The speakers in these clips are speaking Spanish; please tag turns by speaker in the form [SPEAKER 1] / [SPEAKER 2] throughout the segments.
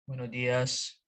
[SPEAKER 1] Buenos días.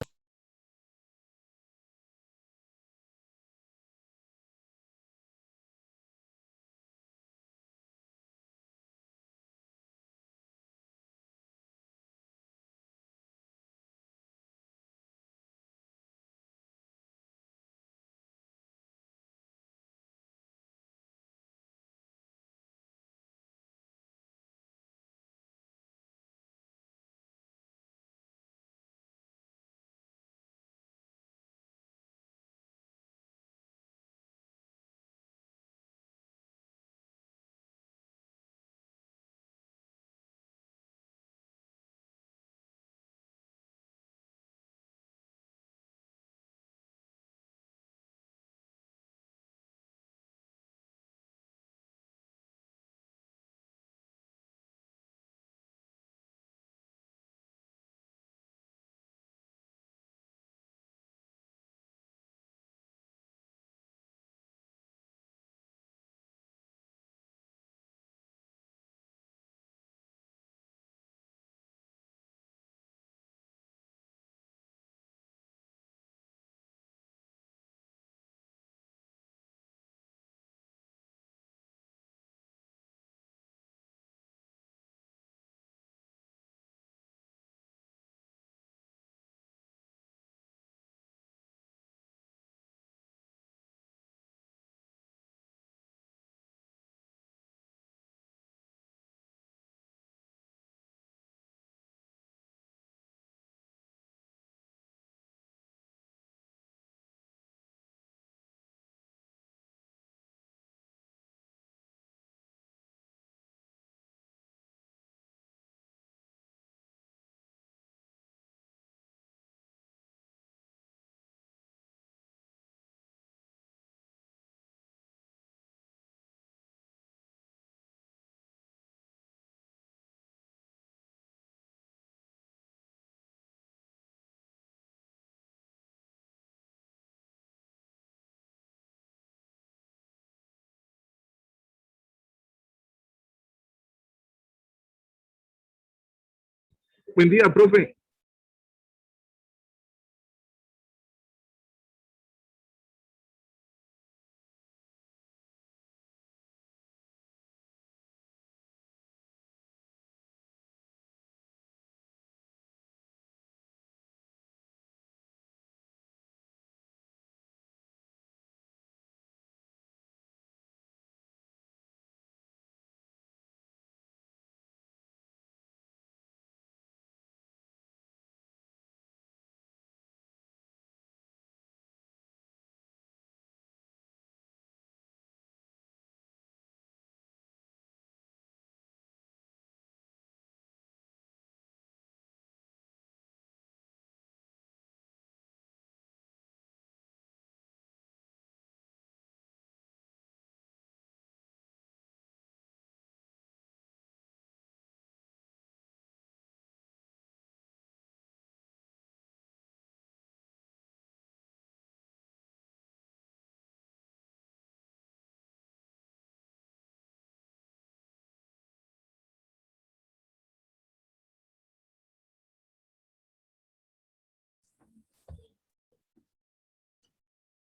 [SPEAKER 2] Buen día, profe.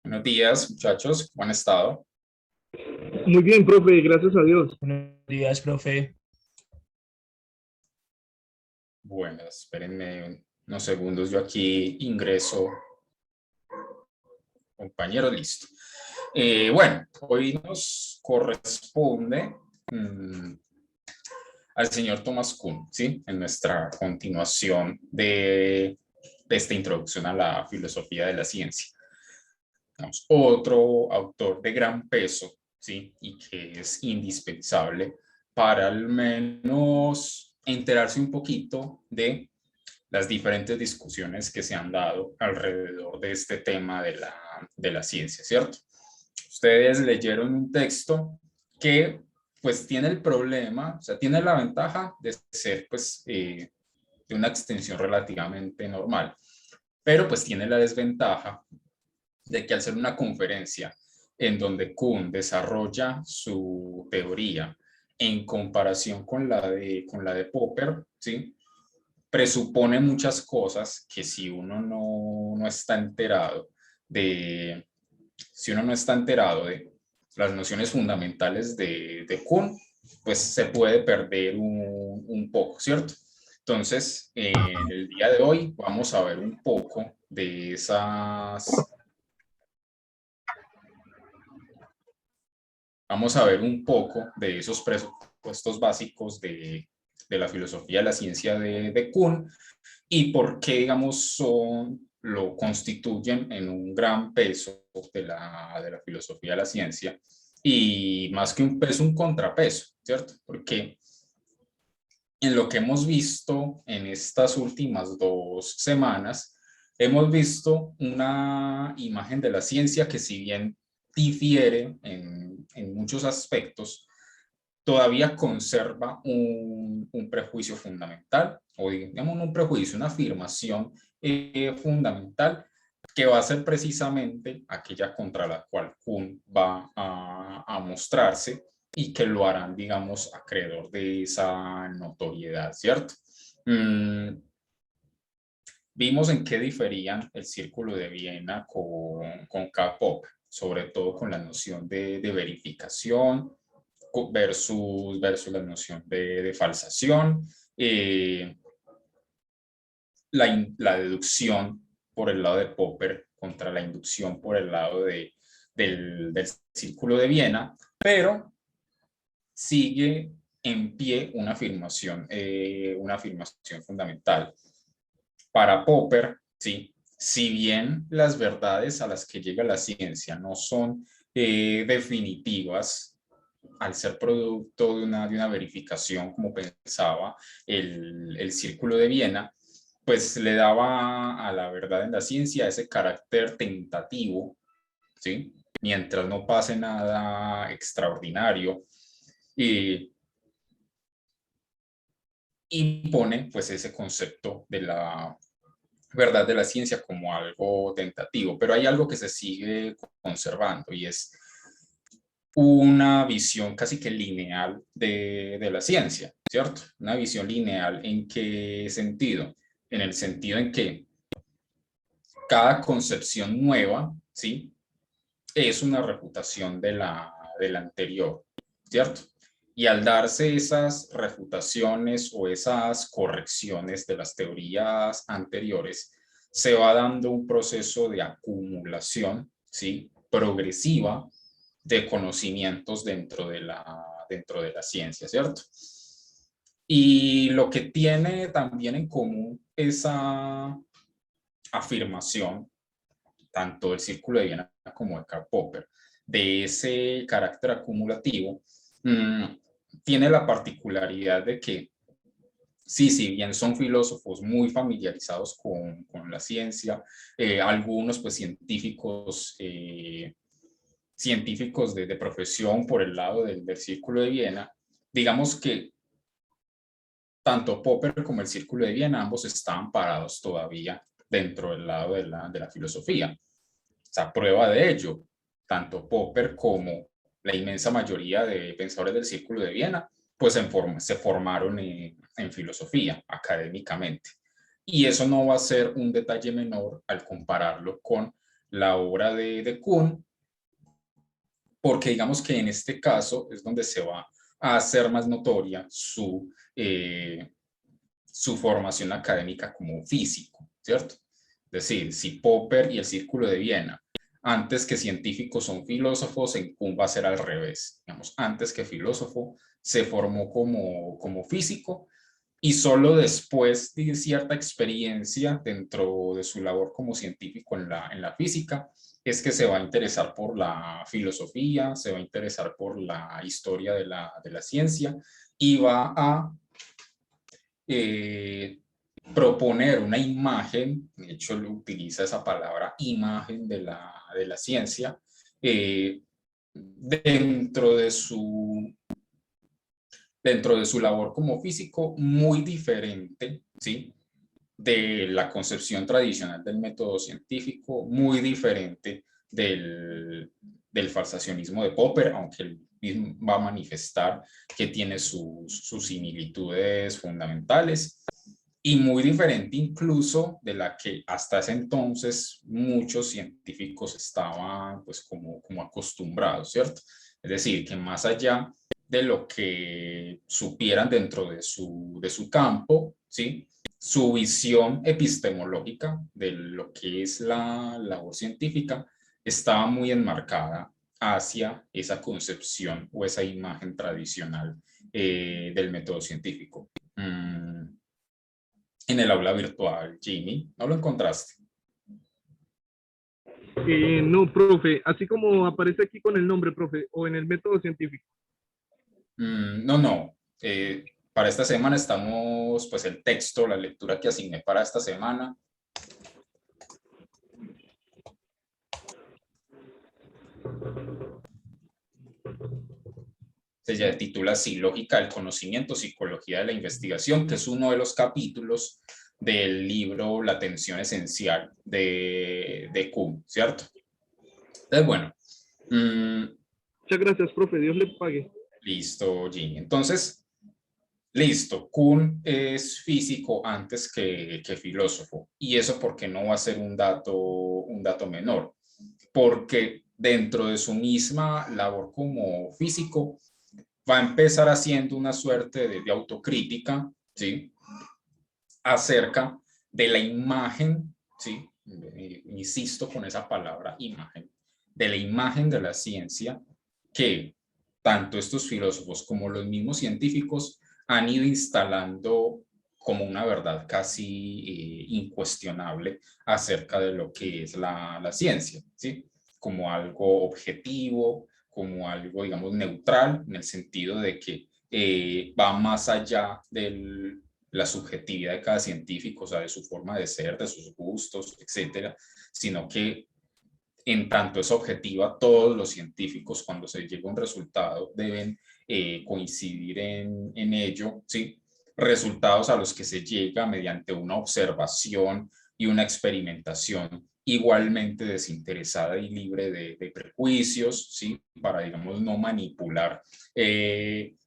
[SPEAKER 3] Buenos días, muchachos. ¿Cómo han estado?
[SPEAKER 2] Muy bien, profe, gracias a Dios.
[SPEAKER 1] Buenos días, profe.
[SPEAKER 3] Bueno, espérenme unos segundos. Yo aquí ingreso. Compañero, listo. Bueno, hoy nos corresponde al señor Thomas Kuhn, ¿sí? En nuestra continuación de esta introducción a la filosofía de la ciencia. Digamos, otro autor de gran peso, ¿sí? Y que es indispensable para al menos enterarse un poquito de las diferentes discusiones que se han dado alrededor de este tema de la ciencia, ¿cierto? Ustedes leyeron un texto que pues tiene el problema, o sea, tiene la ventaja de ser pues de una extensión relativamente normal, pero pues tiene la desventaja de que al ser una conferencia en donde Kuhn desarrolla su teoría en comparación con con la de Popper, ¿sí? Presupone muchas cosas que si uno no está enterado si uno no está enterado de las nociones fundamentales de Kuhn, pues se puede perder un poco, ¿cierto? Entonces, en el día de hoy vamos a ver un poco de esos presupuestos básicos de la filosofía de la ciencia de Kuhn y por qué, digamos, lo constituyen en un gran peso de la filosofía de la ciencia y más que un peso, un contrapeso, ¿cierto? Porque en lo que hemos visto en estas últimas 2 semanas, hemos visto una imagen de la ciencia que si bien difiere en muchos aspectos, todavía conserva un prejuicio fundamental, o digamos no un prejuicio, una afirmación fundamental que va a ser precisamente aquella contra la cual Kuhn va a mostrarse y que lo harán, digamos, acreedor de esa notoriedad, ¿cierto? Vimos en qué diferían el Círculo de Viena con Karl Popper, sobre todo con la noción de verificación versus la noción de falsación, la deducción por el lado de Popper contra la inducción por el lado del Círculo de Viena, pero sigue en pie una afirmación fundamental. Para Popper, ¿sí? Si bien las verdades a las que llega la ciencia no son definitivas, al ser producto de una verificación, como pensaba el Círculo de Viena, pues le daba a la verdad en la ciencia ese carácter tentativo, ¿sí? Mientras no pase nada extraordinario, y impone pues ese concepto de la verdad de la ciencia como algo tentativo, pero hay algo que se sigue conservando y es una visión casi que lineal de la ciencia, ¿cierto? Una visión lineal ¿en qué sentido? En el sentido en que cada concepción nueva, ¿sí? Es una refutación de la anterior, ¿cierto? Y al darse esas refutaciones o esas correcciones de las teorías anteriores, se va dando un proceso de acumulación, ¿sí? Progresiva de conocimientos dentro de la ciencia, ¿cierto? Y lo que tiene también en común esa afirmación, tanto del Círculo de Viena como de Karl Popper, de ese carácter acumulativo, tiene la particularidad de que, sí, si bien son filósofos muy familiarizados con la ciencia, algunos pues científicos de profesión por el lado del Círculo de Viena, digamos que tanto Popper como el Círculo de Viena, ambos estaban parados todavía dentro del lado de la filosofía. O sea, prueba de ello, tanto Popper como la inmensa mayoría de pensadores del Círculo de Viena, pues se formaron en filosofía académicamente. Y eso no va a ser un detalle menor al compararlo con la obra de Kuhn, porque digamos que en este caso es donde se va a hacer más notoria su formación académica como físico, ¿cierto? Es decir, si Popper y el Círculo de Viena, antes que científicos son filósofos, en Kuhn va a ser al revés. Digamos, antes que filósofo, se formó como físico y solo después de cierta experiencia dentro de su labor como científico en la física, es que se va a interesar por la filosofía, se va a interesar por la historia de la ciencia y va a proponer una imagen, de hecho él utiliza esa palabra imagen de la ciencia, dentro de su labor como físico, muy diferente, ¿sí? De la concepción tradicional del método científico, muy diferente del falsacionismo de Popper, aunque él mismo va a manifestar que tiene sus similitudes fundamentales, y muy diferente incluso de la que hasta ese entonces muchos científicos estaban pues como acostumbrados, ¿cierto? Es decir, que más allá de lo que supieran dentro de su campo, ¿sí? Su visión epistemológica de lo que es la labor científica estaba muy enmarcada hacia esa concepción o esa imagen tradicional del método científico. En el aula virtual, Jimmy, ¿no lo encontraste?
[SPEAKER 2] No, profe, así como aparece aquí con el nombre, profe, o en el método científico.
[SPEAKER 3] No, no. Para esta semana estamos, pues el texto, la lectura que asigné para esta semana. Se titula así, Lógica del Conocimiento, Psicología de la Investigación, que es uno de los capítulos del libro La Atención Esencial de Kuhn, ¿cierto? Entonces, bueno.
[SPEAKER 2] Muchas gracias, profe, Dios le pague.
[SPEAKER 3] Listo, Jimmy. Entonces, listo, Kuhn es físico antes que filósofo. ¿Y eso porque no va a ser un dato menor? Porque dentro de su misma labor como físico, va a empezar haciendo una suerte de autocrítica, ¿sí? Acerca de la imagen, ¿sí? Insisto con esa palabra, imagen, de la imagen de la ciencia que tanto estos filósofos como los mismos científicos han ido instalando como una verdad casi incuestionable acerca de lo que es la ciencia, ¿sí? Como algo objetivo, como algo, digamos, neutral, en el sentido de que va más allá de la subjetividad de cada científico, o sea, de su forma de ser, de sus gustos, etcétera, sino que en tanto es objetiva, todos los científicos, cuando se llega a un resultado, deben coincidir en ello, ¿sí? Resultados a los que se llega mediante una observación y una experimentación igualmente desinteresada y libre de prejuicios, ¿sí? Para, digamos, no manipular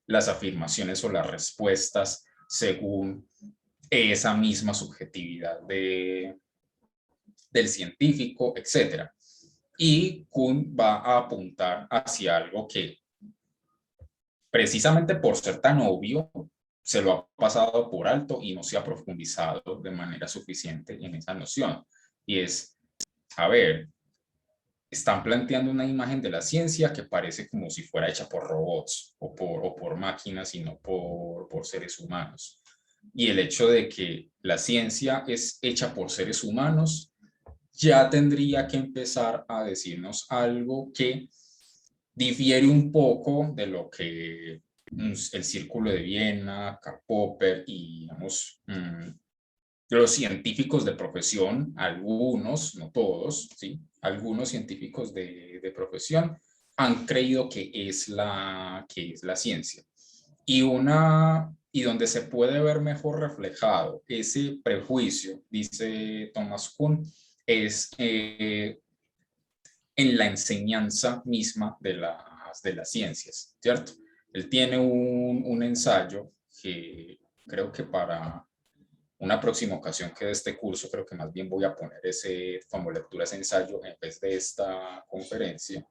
[SPEAKER 3] las afirmaciones o las respuestas según esa misma subjetividad del científico, etcétera. Y Kuhn va a apuntar hacia algo que, precisamente por ser tan obvio, se lo ha pasado por alto y no se ha profundizado de manera suficiente en esa noción. Y es, a ver, están planteando una imagen de la ciencia que parece como si fuera hecha por robots o por máquinas y no por seres humanos. Y el hecho de que la ciencia es hecha por seres humanos ya tendría que empezar a decirnos algo que difiere un poco de lo que el Círculo de Viena, Karl Popper y, digamos, los científicos de profesión, algunos, no todos, ¿sí? Algunos científicos de profesión han creído que es la ciencia. Y donde se puede ver mejor reflejado ese prejuicio, dice Thomas Kuhn, es en la enseñanza misma de las ciencias, ¿cierto? Él tiene un ensayo que creo que para una próxima ocasión que de este curso, creo que más bien voy a poner ese como lectura, ese ensayo en vez de esta conferencia.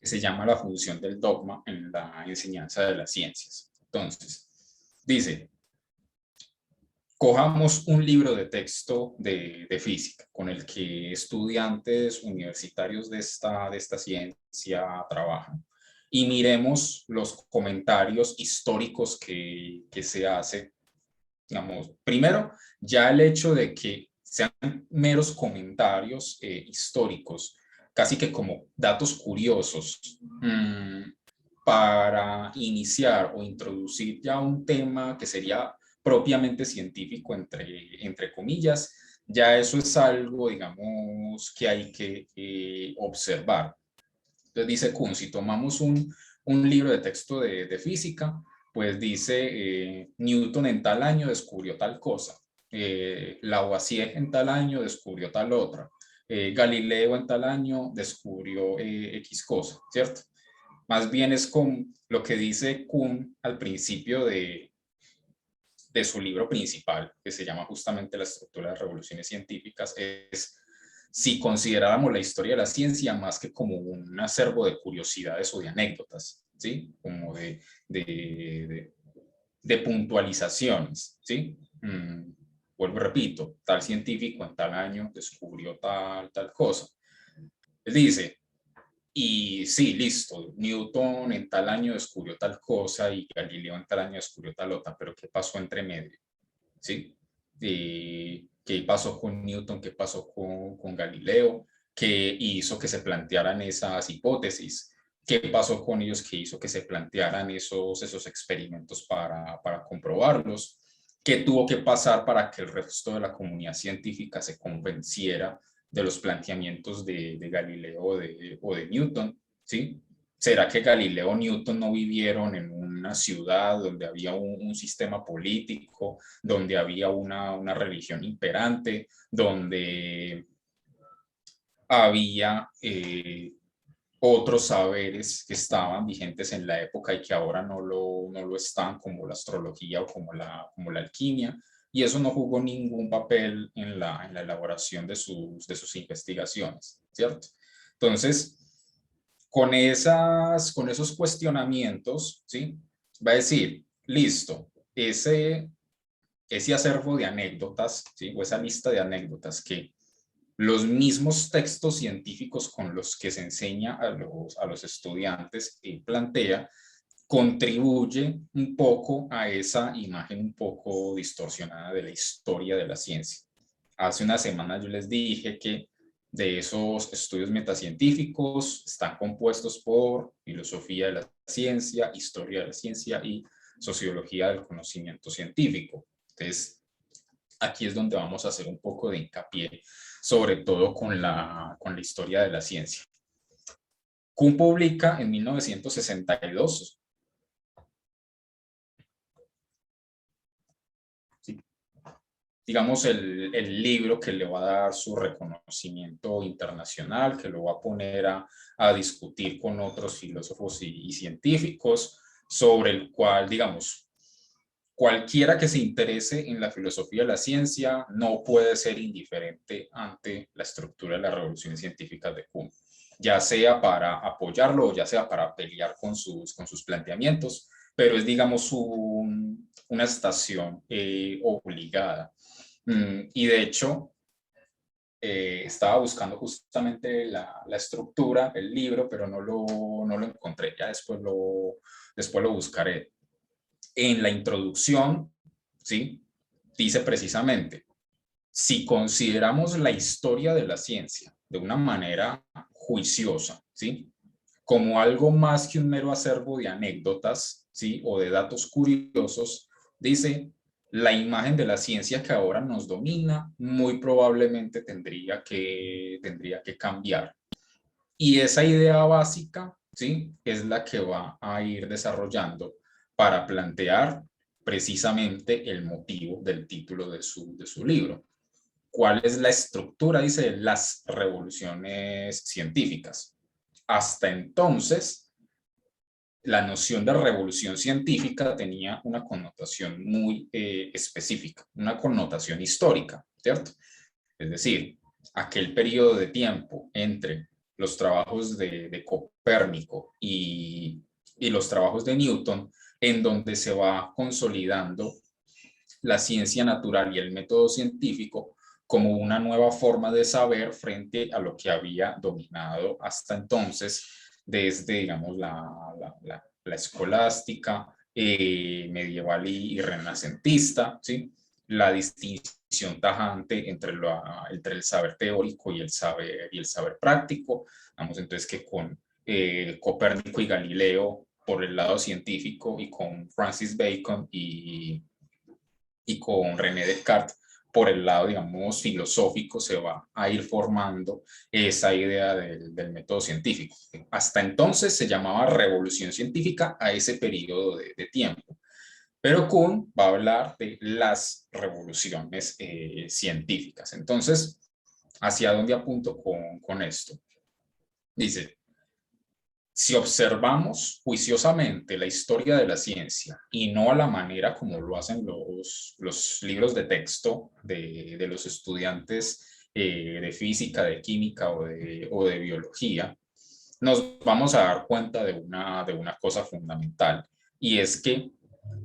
[SPEAKER 3] Que se llama La función del dogma en la enseñanza de las ciencias. Entonces, dice, cojamos un libro de texto de física con el que estudiantes universitarios de esta ciencia trabajan y miremos los comentarios históricos que se hace. Digamos, primero, ya el hecho de que sean meros comentarios históricos, casi que como datos curiosos, para iniciar o introducir ya un tema que sería propiamente científico, entre comillas, ya eso es algo, digamos, que hay que observar. Entonces dice Kuhn, si tomamos un libro de texto de física, pues dice, Newton en tal año descubrió tal cosa, Lavoisier en tal año descubrió tal otra, Galileo en tal año descubrió X cosa, ¿cierto? Más bien es con lo que dice Kuhn al principio de su libro principal, que se llama justamente La estructura de revoluciones científicas, es si consideráramos la historia de la ciencia más que como un acervo de curiosidades o de anécdotas, ¿sí? Como de puntualizaciones, ¿sí? Vuelvo y repito, tal científico en tal año descubrió tal cosa. Él dice, y sí, listo, Newton en tal año descubrió tal cosa y Galileo en tal año descubrió tal otra, pero ¿qué pasó entre medio? ¿Sí? ¿Qué pasó con Newton? ¿Qué pasó con Galileo? ¿Qué hizo que se plantearan esas hipótesis? ¿Qué pasó con ellos que hizo que se plantearan esos experimentos para comprobarlos? ¿Qué tuvo que pasar para que el resto de la comunidad científica se convenciera de los planteamientos de Galileo o de Newton? ¿Sí? ¿Será que Galileo o Newton no vivieron en una ciudad donde había un sistema político, donde había una religión imperante, donde había otros saberes que estaban vigentes en la época y que ahora no lo están, como la astrología o como la alquimia? Y eso no jugó ningún papel en la elaboración de sus investigaciones, ¿cierto? Entonces, con esos cuestionamientos, ¿sí? Va a decir, listo, ese acervo de anécdotas, ¿sí? O esa lista de anécdotas que los mismos textos científicos con los que se enseña a los estudiantes plantea, contribuye un poco a esa imagen un poco distorsionada de la historia de la ciencia. Hace una semana yo les dije que de esos estudios metacientíficos están compuestos por filosofía de la ciencia, historia de la ciencia y sociología del conocimiento científico. Entonces, aquí es donde vamos a hacer un poco de hincapié, sobre todo con la historia de la ciencia. Kuhn publica en 1962, digamos, el libro que le va a dar su reconocimiento internacional, que lo va a poner a discutir con otros filósofos y científicos, sobre el cual, digamos, cualquiera que se interese en la filosofía de la ciencia no puede ser indiferente ante la estructura de las revoluciones científicas de Kuhn, ya sea para apoyarlo o ya sea para pelear con sus planteamientos, pero es, digamos, una estación obligada. Y de hecho, estaba buscando justamente la estructura, el libro, pero no lo encontré, ya después lo buscaré. En la introducción, ¿sí? Dice precisamente, si consideramos la historia de la ciencia de una manera juiciosa, ¿sí? Como algo más que un mero acervo de anécdotas, ¿sí? O de datos curiosos, dice, la imagen de la ciencia que ahora nos domina muy probablemente tendría que cambiar. Y esa idea básica, ¿sí? Es la que va a ir desarrollando para plantear precisamente el motivo del título de su libro. ¿Cuál es la estructura? Dice, las revoluciones científicas. Hasta entonces, la noción de revolución científica tenía una connotación muy específica, una connotación histórica, ¿cierto? Es decir, aquel periodo de tiempo entre los trabajos de Copérnico y los trabajos de Newton, en donde se va consolidando la ciencia natural y el método científico como una nueva forma de saber frente a lo que había dominado hasta entonces desde, digamos, la escolástica, medieval y renacentista, ¿sí? La distinción tajante entre el saber teórico y el saber práctico. Vamos, entonces, que con Copérnico y Galileo por el lado científico y con Francis Bacon y con René Descartes por el lado, digamos, filosófico, se va a ir formando esa idea del método científico. Hasta entonces se llamaba revolución científica a ese periodo de tiempo. Pero Kuhn va a hablar de las revoluciones científicas. Entonces, ¿hacia dónde apunto con esto? Dice, si observamos juiciosamente la historia de la ciencia y no a la manera como lo hacen los libros de texto de los estudiantes de física, de química o de biología, nos vamos a dar cuenta de una cosa fundamental, y es que,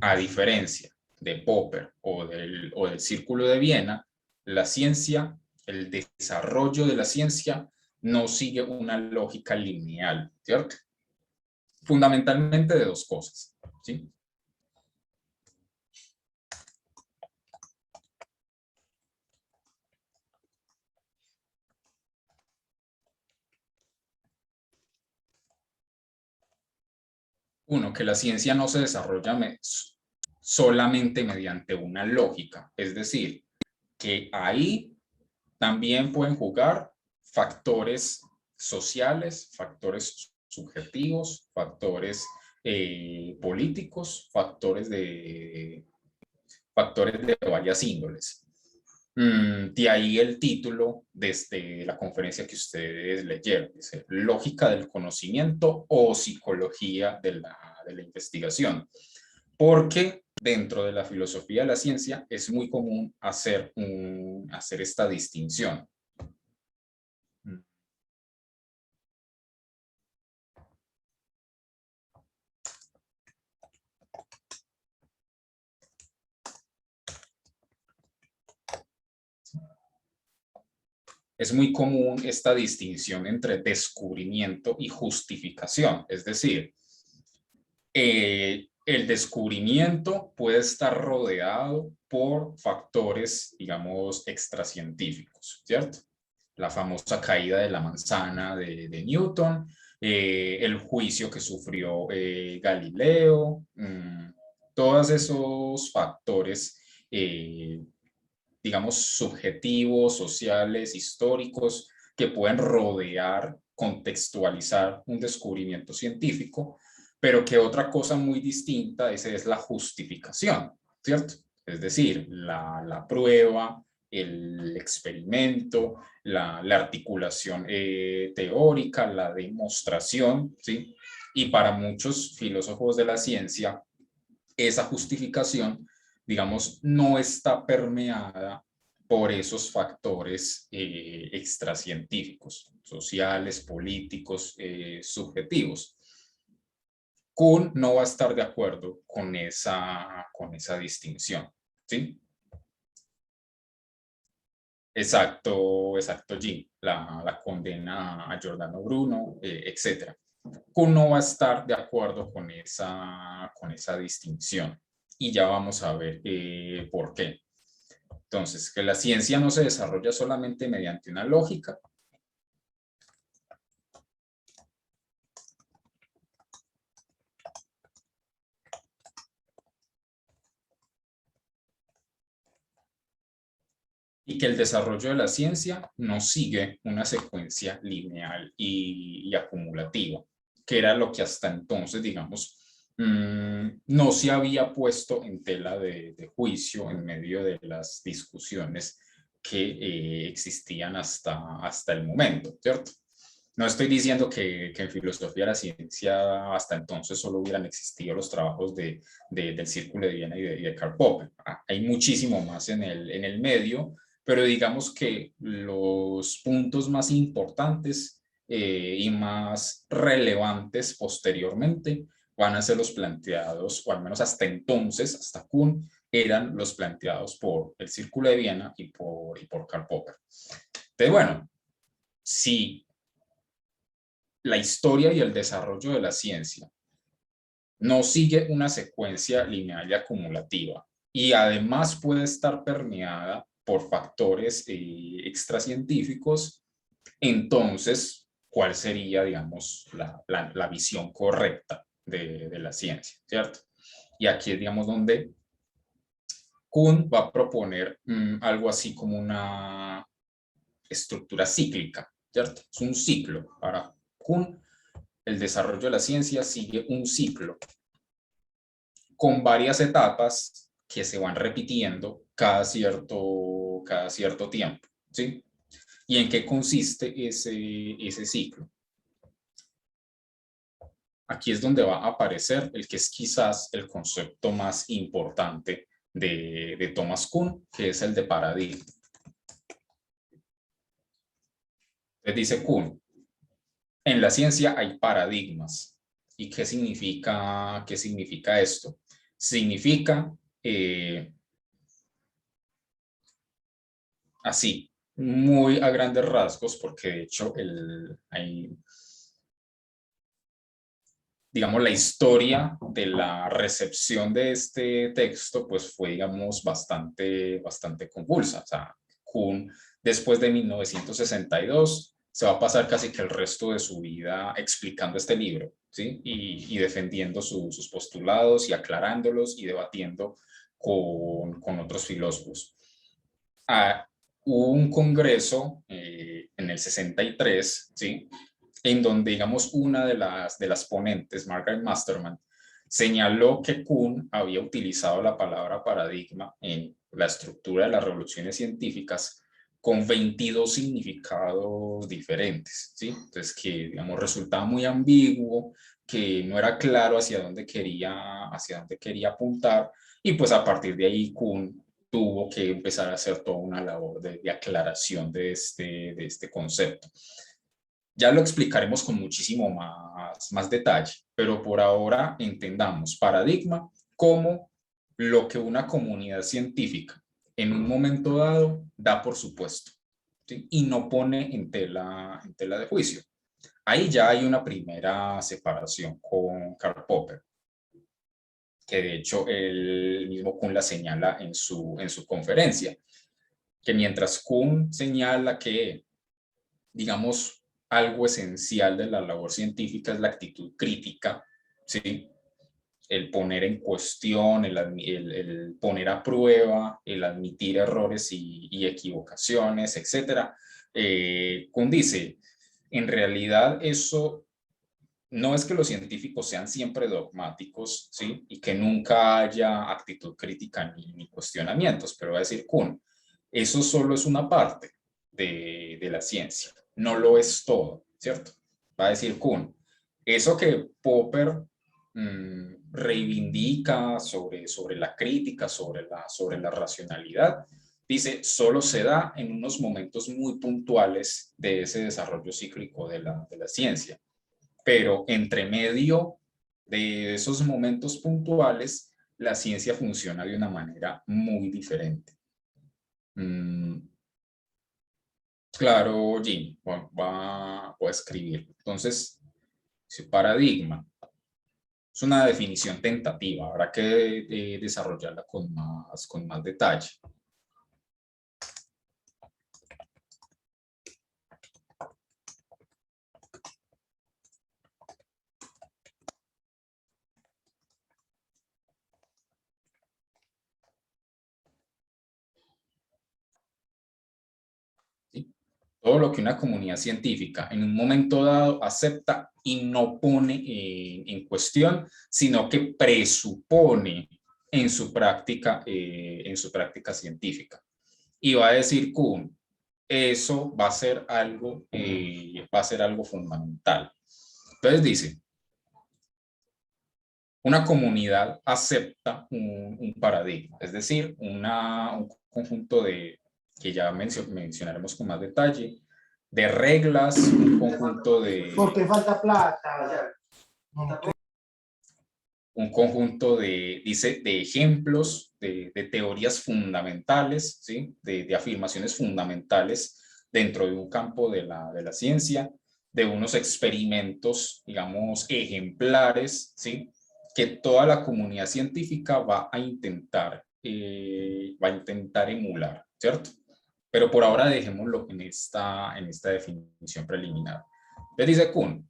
[SPEAKER 3] a diferencia de Popper o del Círculo de Viena, la ciencia, el desarrollo de la ciencia no sigue una lógica lineal, ¿cierto? Fundamentalmente de dos cosas, ¿sí? Uno, que la ciencia no se desarrolla solamente mediante una lógica, es decir, que ahí también pueden jugar factores sociales, factores subjetivos, factores políticos, factores de varias índoles. De ahí el título desde la conferencia que ustedes leyeron, dice Lógica del conocimiento o Psicología de la investigación, porque dentro de la filosofía de la ciencia es muy común hacer esta distinción. Es muy común esta distinción entre descubrimiento y justificación, es decir, el descubrimiento puede estar rodeado por factores, digamos, extracientíficos, ¿cierto? La famosa caída de la manzana de Newton, el juicio que sufrió Galileo, todos esos factores, digamos, subjetivos, sociales, históricos, que pueden rodear, contextualizar un descubrimiento científico, pero que otra cosa muy distinta es la justificación, ¿cierto? Es decir, la prueba, el experimento, la articulación teórica, la demostración, ¿sí? Y para muchos filósofos de la ciencia, esa justificación, digamos, no está permeada por esos factores extracientíficos, sociales, políticos, subjetivos. Kuhn no va a estar de acuerdo con esa distinción, ¿sí? Exacto, Jim, la condena a Giordano Bruno, etc. Kuhn no va a estar de acuerdo con esa distinción, y ya vamos a ver por qué. Entonces, que la ciencia no se desarrolla solamente mediante una lógica. Y que el desarrollo de la ciencia no sigue una secuencia lineal y acumulativa, que era lo que hasta entonces, digamos, no se había puesto en tela de juicio en medio de las discusiones que existían hasta el momento, ¿cierto? No estoy diciendo que en filosofía de la ciencia hasta entonces solo hubieran existido los trabajos del Círculo de Viena y de Karl Popper. Hay muchísimo más en el medio, pero digamos que los puntos más importantes y más relevantes posteriormente van a ser los planteados, o al menos hasta entonces, hasta Kuhn, eran los planteados por el Círculo de Viena y por Karl Popper. Entonces, bueno, si la historia y el desarrollo de la ciencia no sigue una secuencia lineal y acumulativa, y además puede estar permeada por factores extracientíficos, entonces, ¿cuál sería, digamos, la visión correcta de la ciencia, ¿cierto? Y aquí es, digamos, donde Kuhn va a proponer algo así como una estructura cíclica, ¿cierto? Es un ciclo. Para Kuhn, el desarrollo de la ciencia sigue un ciclo. con varias etapas que se van repitiendo cada cierto tiempo, ¿sí? ¿Y en qué consiste ese ciclo? Aquí es donde va a aparecer el que es quizás el concepto más importante de Thomas Kuhn, que es el de paradigma. Entonces dice Kuhn, en la ciencia hay paradigmas. ¿Y qué significa esto? Significa así, muy a grandes rasgos, porque de hecho digamos, la historia de la recepción de este texto pues fue, digamos, bastante convulsa. O sea, Kuhn, después de 1962, se va a pasar casi que el resto de su vida explicando este libro, ¿sí? Y defendiendo sus postulados y aclarándolos y debatiendo con otros filósofos. Hubo un congreso en el 63, ¿sí? En donde, digamos, una de las ponentes, Margaret Masterman, señaló que Kuhn había utilizado la palabra paradigma en la estructura de las revoluciones científicas con 22 significados diferentes, ¿sí? Entonces, que, digamos, resultaba muy ambiguo, que no era claro hacia dónde quería apuntar, y pues a partir de ahí Kuhn tuvo que empezar a hacer toda una labor de aclaración de este concepto. Ya lo explicaremos con muchísimo más detalle, pero por ahora entendamos paradigma como lo que una comunidad científica en un momento dado da por supuesto, ¿sí? Y no pone en tela de juicio. Ahí ya hay una primera separación con Karl Popper, que de hecho él mismo Kuhn la señala en su conferencia, que mientras Kuhn señala que, digamos, algo esencial de la labor científica es la actitud crítica, ¿sí? El poner en cuestión, el poner a prueba, el admitir errores y equivocaciones, etc. Kuhn dice, en realidad eso no es que los científicos sean siempre dogmáticos, ¿sí? Y que nunca haya actitud crítica ni cuestionamientos, pero va a decir Kuhn, eso solo es una parte de la ciencia, no lo es todo, ¿cierto? Va a decir Kuhn, eso que Popper reivindica sobre la crítica, sobre la racionalidad, dice, solo se da en unos momentos muy puntuales de ese desarrollo cíclico de la ciencia. Pero entre medio de esos momentos puntuales, la ciencia funciona de una manera muy diferente. Claro, Jim, voy a escribir. Entonces, paradigma es una definición tentativa, habrá que desarrollarla con más detalle. Todo lo que una comunidad científica en un momento dado acepta y no pone en cuestión, sino que presupone en su práctica científica. Y va a decir Kuhn, eso va a ser algo fundamental. Entonces dice, una comunidad acepta un paradigma, es decir, un conjunto que ya mencionaremos con más detalle, de reglas, un conjunto de...
[SPEAKER 4] Porque falta plata.
[SPEAKER 3] Un conjunto dice, de ejemplos, de teorías fundamentales, ¿sí? de afirmaciones fundamentales dentro de un campo de la ciencia, de unos experimentos, digamos, ejemplares, ¿sí? Que toda la comunidad científica va a intentar emular, ¿cierto? Pero por ahora dejémoslo en esta definición preliminar. Entonces dice Kuhn,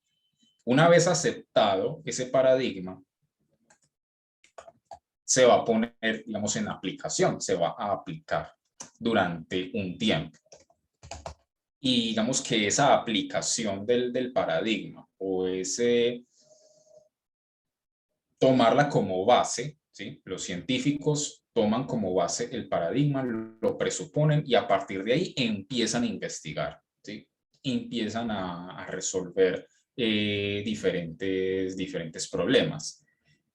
[SPEAKER 3] una vez aceptado ese paradigma, se va a poner, digamos, en aplicación, se va a aplicar durante un tiempo. Y digamos que esa aplicación del paradigma o ese tomarla como base, ¿sí? Los científicos toman como base el paradigma, lo presuponen y a partir de ahí empiezan a investigar, ¿sí? Empiezan a resolver diferentes problemas.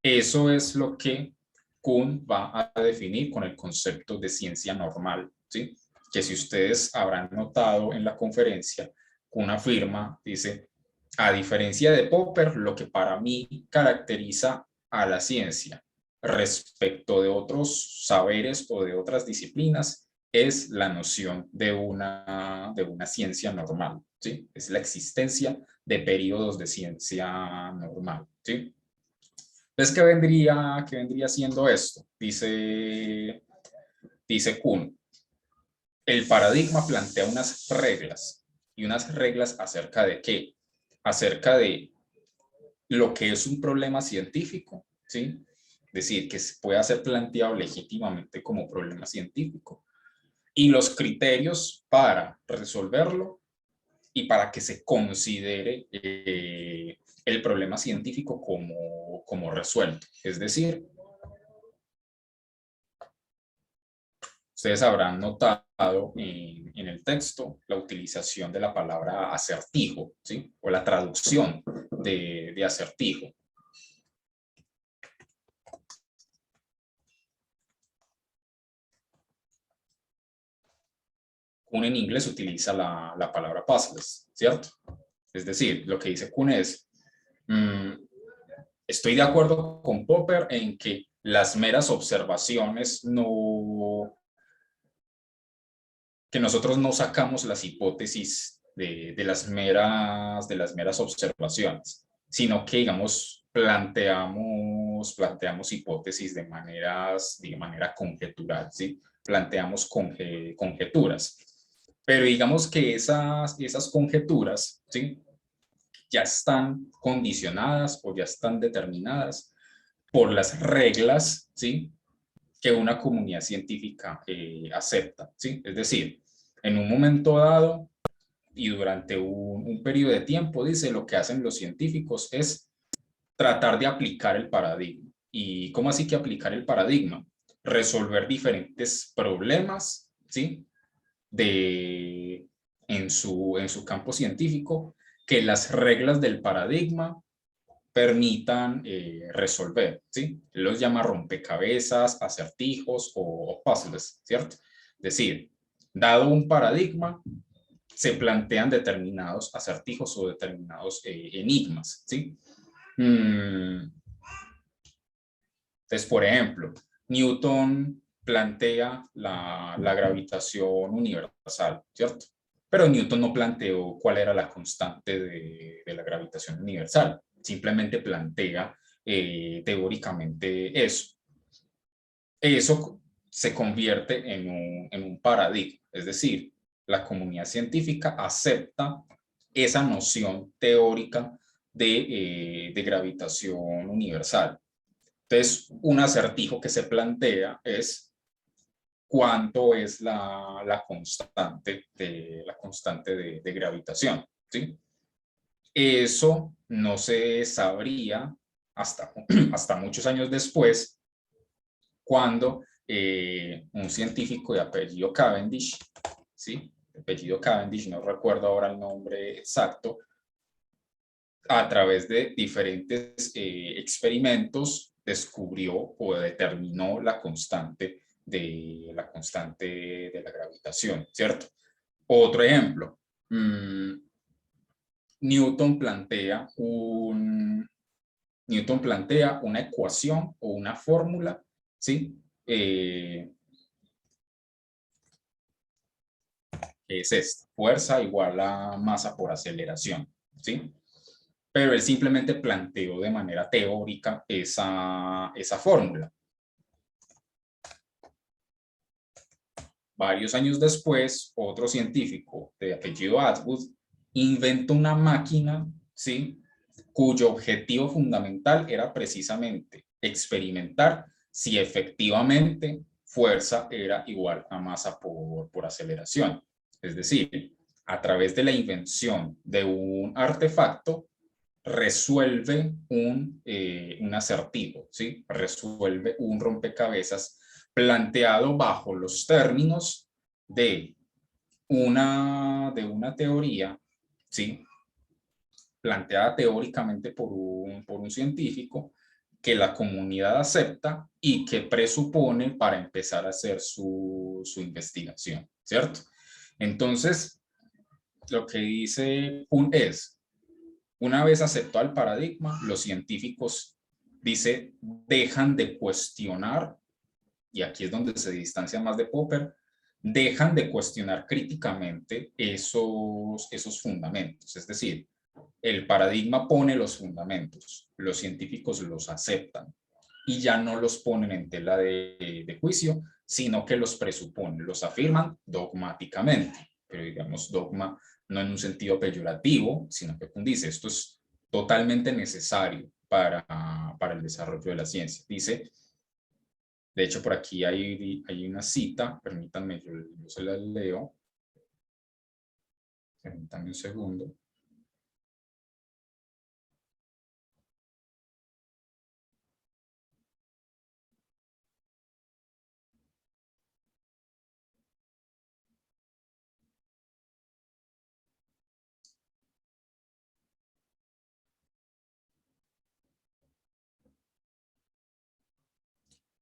[SPEAKER 3] Eso es lo que Kuhn va a definir con el concepto de ciencia normal, ¿sí? Que si ustedes habrán notado en la conferencia, Kuhn afirma, dice, a diferencia de Popper, lo que para mí caracteriza a la ciencia respecto de otros saberes o de otras disciplinas es la noción de una ciencia normal, ¿sí? Es la existencia de periodos de ciencia normal, ¿sí? Entonces, ¿qué vendría siendo esto? Dice Kuhn, el paradigma plantea unas reglas, y unas reglas acerca de qué, acerca de lo que es un problema científico, ¿sí? Es decir, que pueda ser planteado legítimamente como problema científico, y los criterios para resolverlo y para que se considere el problema científico como resuelto. Es decir, ustedes habrán notado en el texto la utilización de la palabra acertijo, ¿sí? O la traducción de acertijo. Kuhn en inglés utiliza la palabra puzzles, ¿cierto? Es decir, lo que dice Kuhn es, estoy de acuerdo con Popper en que las meras observaciones que nosotros no sacamos las hipótesis de las meras observaciones, sino que, digamos, planteamos hipótesis de manera conjetural, ¿sí? Planteamos conjeturas. Pero digamos que esas conjeturas, ¿sí? Ya están condicionadas o ya están determinadas por las reglas, ¿sí? Que una comunidad científica acepta, ¿sí? Es decir, en un momento dado y durante un periodo de tiempo, dice, lo que hacen los científicos es tratar de aplicar el paradigma. ¿Y cómo así que aplicar el paradigma? Resolver diferentes problemas, ¿sí? En su campo científico, que las reglas del paradigma permitan resolver, ¿sí? Los llama rompecabezas, acertijos o puzzles, ¿cierto? Es decir, dado un paradigma, se plantean determinados acertijos o determinados enigmas, ¿sí? Entonces, por ejemplo, Newton plantea la gravitación universal, ¿cierto? Pero Newton no planteó cuál era la constante de la gravitación universal, simplemente plantea teóricamente eso. Eso se convierte en un paradigma, es decir, la comunidad científica acepta esa noción teórica de gravitación universal. Entonces, un acertijo que se plantea es cuánto es la constante de gravitación, ¿sí? Eso no se sabría hasta muchos años después, cuando un científico de apellido Cavendish, ¿sí? De apellido Cavendish, no recuerdo ahora el nombre exacto, a través de diferentes experimentos descubrió o determinó la constante de la gravitación, ¿cierto? Otro ejemplo, Newton plantea una ecuación o una fórmula, ¿sí? Que es esta, fuerza igual a masa por aceleración, ¿sí? Pero él simplemente planteó de manera teórica esa fórmula. Varios años después, otro científico de apellido Atwood inventó una máquina, ¿sí? Cuyo objetivo fundamental era precisamente experimentar si efectivamente fuerza era igual a masa por aceleración. Es decir, a través de la invención de un artefacto, resuelve un acertijo, ¿sí? Resuelve un rompecabezas planteado bajo los términos de una teoría, ¿sí? Planteada teóricamente por un científico que la comunidad acepta y que presupone para empezar a hacer su investigación, ¿cierto? Entonces, lo que dice Kuhn es, una vez aceptado el paradigma, los científicos, dice, dejan de cuestionar, y aquí es donde se distancia más de Popper, dejan de cuestionar críticamente esos fundamentos. Es decir, el paradigma pone los fundamentos, los científicos los aceptan y ya no los ponen en tela de juicio, sino que los presuponen, los afirman dogmáticamente. Pero digamos, dogma no en un sentido peyorativo, sino que dice, esto es totalmente necesario para el desarrollo de la ciencia. Dice, de hecho, por aquí hay una cita, permítanme, yo se la leo. Permítanme un segundo.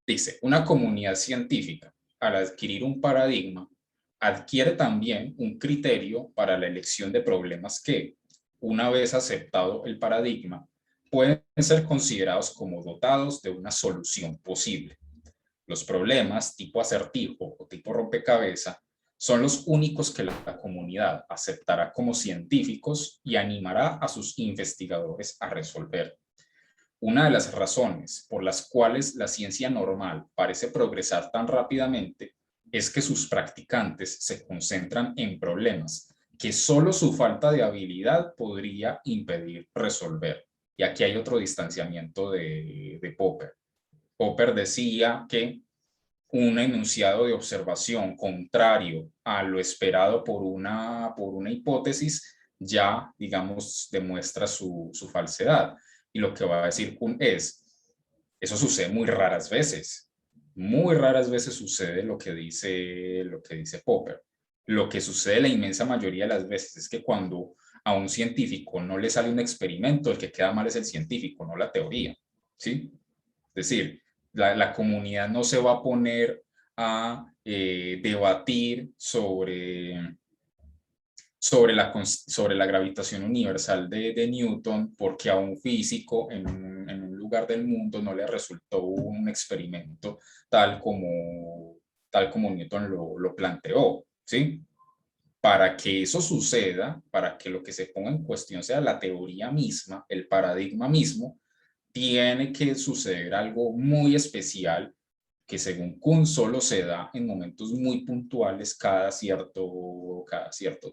[SPEAKER 3] Dice, una comunidad científica, al adquirir un paradigma, adquiere también un criterio para la elección de problemas que, una vez aceptado el paradigma, pueden ser considerados como dotados de una solución posible. Los problemas tipo acertijo o tipo rompecabezas son los únicos que la comunidad aceptará como científicos y animará a sus investigadores a resolver. Una de las razones por las cuales la ciencia normal parece progresar tan rápidamente es que sus practicantes se concentran en problemas que solo su falta de habilidad podría impedir resolver. Y aquí hay otro distanciamiento de Popper. Popper decía que un enunciado de observación contrario a lo esperado por una hipótesis ya, digamos, demuestra su falsedad. Y lo que va a decir Kuhn es, eso sucede muy raras veces sucede lo que dice Popper. Lo que sucede la inmensa mayoría de las veces es que cuando a un científico no le sale un experimento, el que queda mal es el científico, no la teoría, ¿sí? Es decir, la comunidad no se va a poner a debatir sobre la gravitación universal de Newton porque a un físico en un lugar del mundo no le resultó un experimento tal como Newton lo planteó, ¿sí? Para que eso suceda, para que lo que se ponga en cuestión sea la teoría misma, el paradigma mismo, tiene que suceder algo muy especial que según Kuhn solo se da en momentos muy puntuales cada cierto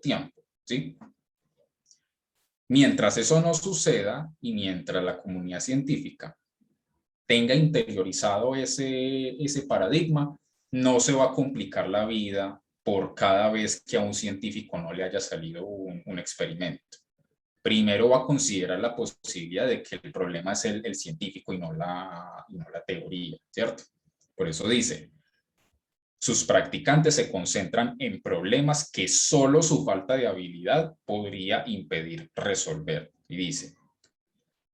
[SPEAKER 3] tiempo, ¿sí? Mientras eso no suceda y mientras la comunidad científica tenga interiorizado ese paradigma, no se va a complicar la vida por cada vez que a un científico no le haya salido un experimento. Primero va a considerar la posibilidad de que el problema es el científico y no la teoría, ¿cierto? Por eso dice, sus practicantes se concentran en problemas que solo su falta de habilidad podría impedir resolver. Y dice,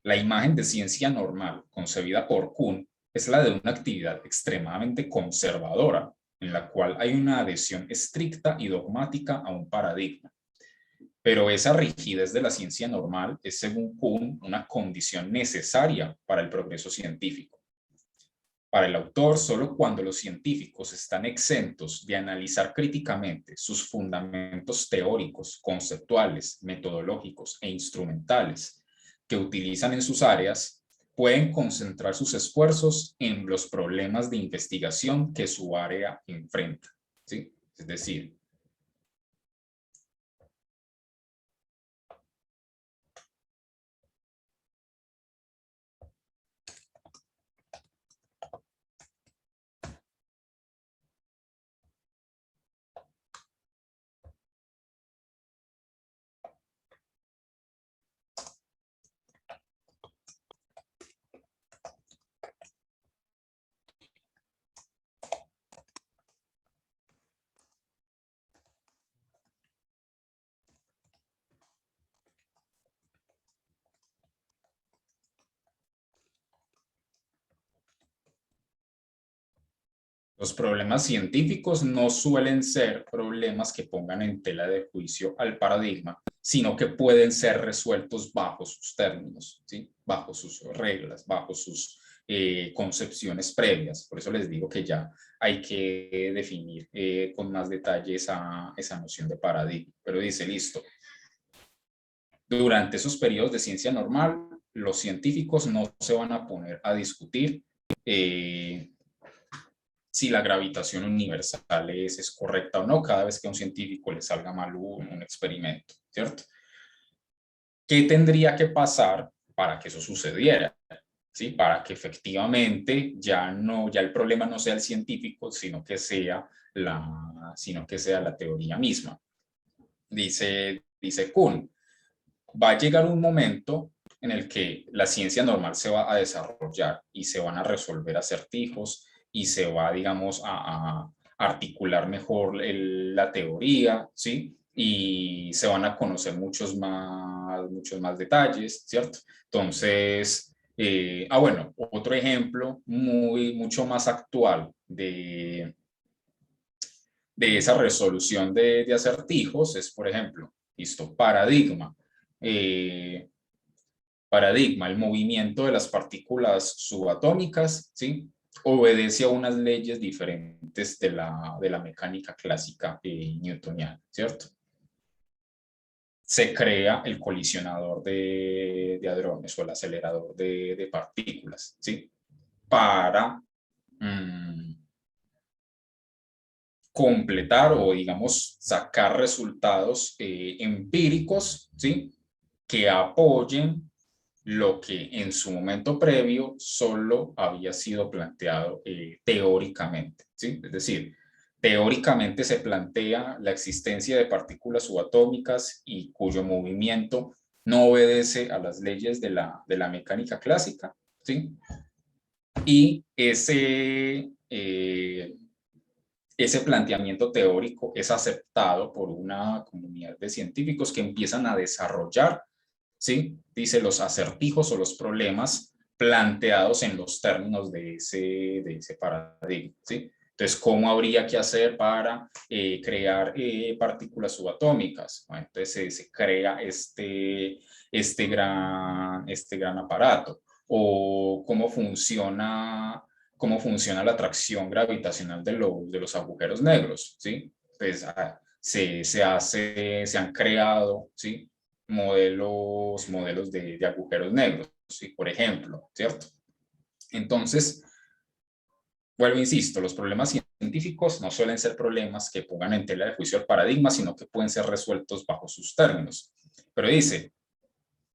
[SPEAKER 3] la imagen de ciencia normal concebida por Kuhn es la de una actividad extremadamente conservadora, en la cual hay una adhesión estricta y dogmática a un paradigma. Pero esa rigidez de la ciencia normal es, según Kuhn, una condición necesaria para el progreso científico. Para el autor, solo cuando los científicos están exentos de analizar críticamente sus fundamentos teóricos, conceptuales, metodológicos e instrumentales que utilizan en sus áreas, pueden concentrar sus esfuerzos en los problemas de investigación que su área enfrenta, ¿sí? Es decir, Los problemas científicos no suelen ser problemas que pongan en tela de juicio al paradigma, sino que pueden ser resueltos bajo sus términos, ¿sí? Bajo sus reglas, bajo sus concepciones previas. Por eso les digo que ya hay que definir con más detalle esa noción de paradigma. Pero dice, listo, durante esos periodos de ciencia normal, los científicos no se van a poner a discutir si la gravitación universal es correcta o no, cada vez que a un científico le salga mal un experimento, ¿cierto? ¿Qué tendría que pasar para que eso sucediera? ¿Sí? Para que efectivamente ya el problema no sea el científico, sino que sea la teoría misma. Dice Kuhn, va a llegar un momento en el que la ciencia normal se va a desarrollar y se van a resolver acertijos y se va, digamos, a articular mejor la teoría, ¿sí? Y se van a conocer muchos más detalles, ¿cierto? Entonces, bueno, otro ejemplo mucho más actual de esa resolución de acertijos es, por ejemplo, listo, paradigma. Paradigma, el movimiento de las partículas subatómicas, ¿sí? Obedece a unas leyes diferentes de la mecánica clásica newtoniana, ¿cierto? Se crea el colisionador de hadrones o el acelerador de partículas, ¿sí? Para completar o, digamos, sacar resultados empíricos, ¿sí? Que apoyen lo que en su momento previo solo había sido planteado teóricamente, ¿sí? Es decir, teóricamente se plantea la existencia de partículas subatómicas y cuyo movimiento no obedece a las leyes de la mecánica clásica, ¿sí? Y ese planteamiento teórico es aceptado por una comunidad de científicos que empiezan a desarrollar, ¿sí? Dice, los acertijos o los problemas planteados en los términos de ese paradigma, ¿sí? Entonces, ¿cómo habría que hacer para crear partículas subatómicas? Bueno, entonces se crea este gran aparato. O cómo funciona la atracción gravitacional de los agujeros negros, ¿sí? Pues se han creado, ¿sí? Modelos de agujeros negros, ¿sí? Por ejemplo, ¿cierto? Entonces, vuelvo, insisto, los problemas científicos no suelen ser problemas que pongan en tela de juicio el paradigma, sino que pueden ser resueltos bajo sus términos. Pero dice,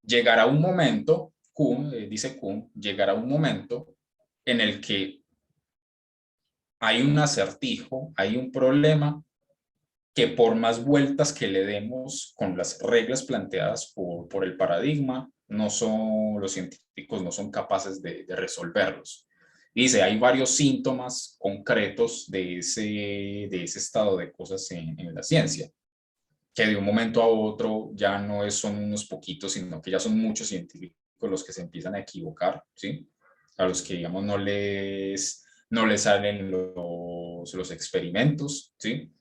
[SPEAKER 3] llegará un momento, dice Kuhn, llegará un momento en el que hay un acertijo, hay un problema que por más vueltas que le demos con las reglas planteadas por el paradigma, los científicos no son capaces de resolverlos. Dice, hay varios síntomas concretos de ese estado de cosas en la ciencia, que de un momento a otro ya no son unos poquitos, sino que ya son muchos científicos los que se empiezan a equivocar, ¿sí? A los que, digamos, no les salen los experimentos, ¿sí?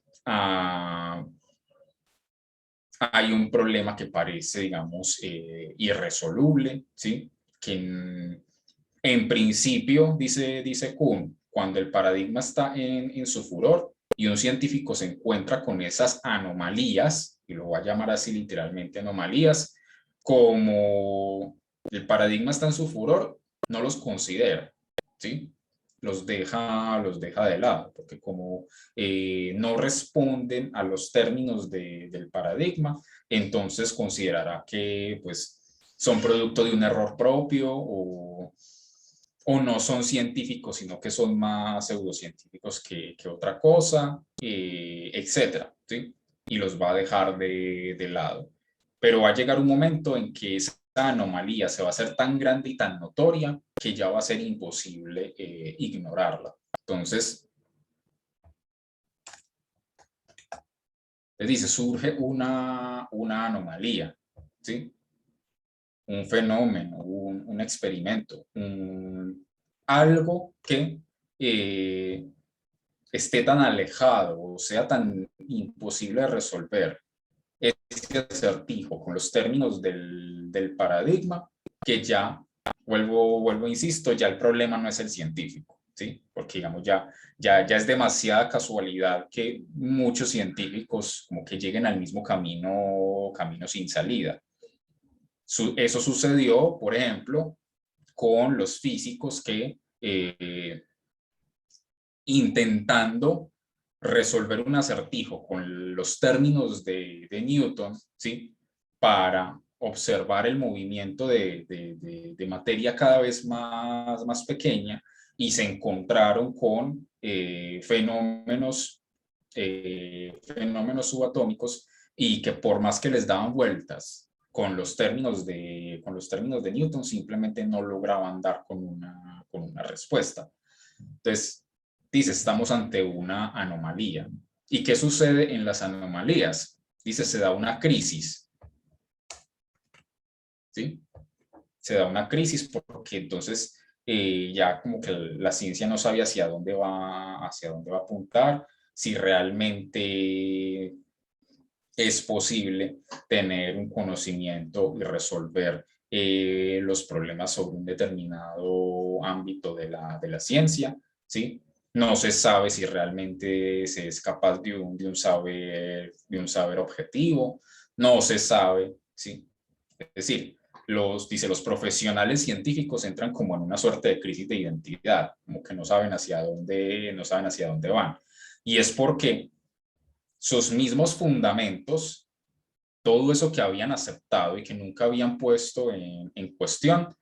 [SPEAKER 3] Hay un problema que parece, digamos, irresoluble, ¿sí? Que en principio, dice Kuhn, cuando el paradigma está en su furor y un científico se encuentra con esas anomalías, y lo voy a llamar así literalmente anomalías, como el paradigma está en su furor, no los considera, ¿sí? Los deja de lado, porque como no responden a los términos del paradigma, entonces considerará que pues, son producto de un error propio o no son científicos, sino que son más pseudocientíficos que otra cosa, etcétera, ¿sí? Y los va a dejar de lado. Pero va a llegar un momento en que esa anomalía se va a hacer tan grande y tan notoria que ya va a ser imposible ignorarla. Entonces, les dice, surge una anomalía, ¿sí? Un fenómeno, un experimento, algo que esté tan alejado o sea tan imposible de resolver ese acertijo con los términos del paradigma, que ya, vuelvo, insisto, ya el problema no es el científico, ¿sí? Porque digamos ya es demasiada casualidad que muchos científicos como que lleguen al mismo camino sin salida. Eso sucedió, por ejemplo, con los físicos que intentando resolver un acertijo con los términos de Newton, ¿sí? Para observar el movimiento de materia cada vez más pequeña, y se encontraron con fenómenos subatómicos, y que por más que les daban vueltas con los términos de Newton, simplemente no lograban dar con una respuesta. Entonces, dice, estamos ante una anomalía. ¿Y qué sucede en las anomalías? Dice, se da una crisis. ¿Sí? Se da una crisis porque entonces ya como que la ciencia no sabe hacia dónde va a apuntar, si realmente es posible tener un conocimiento y resolver los problemas sobre un determinado ámbito de la ciencia, ¿sí? No se sabe si realmente se es capaz de un saber objetivo, no se sabe, ¿sí? Es decir, los profesionales científicos entran como en una suerte de crisis de identidad, como que no saben hacia dónde van. Y es porque sus mismos fundamentos, todo eso que habían aceptado y que nunca habían puesto en cuestión,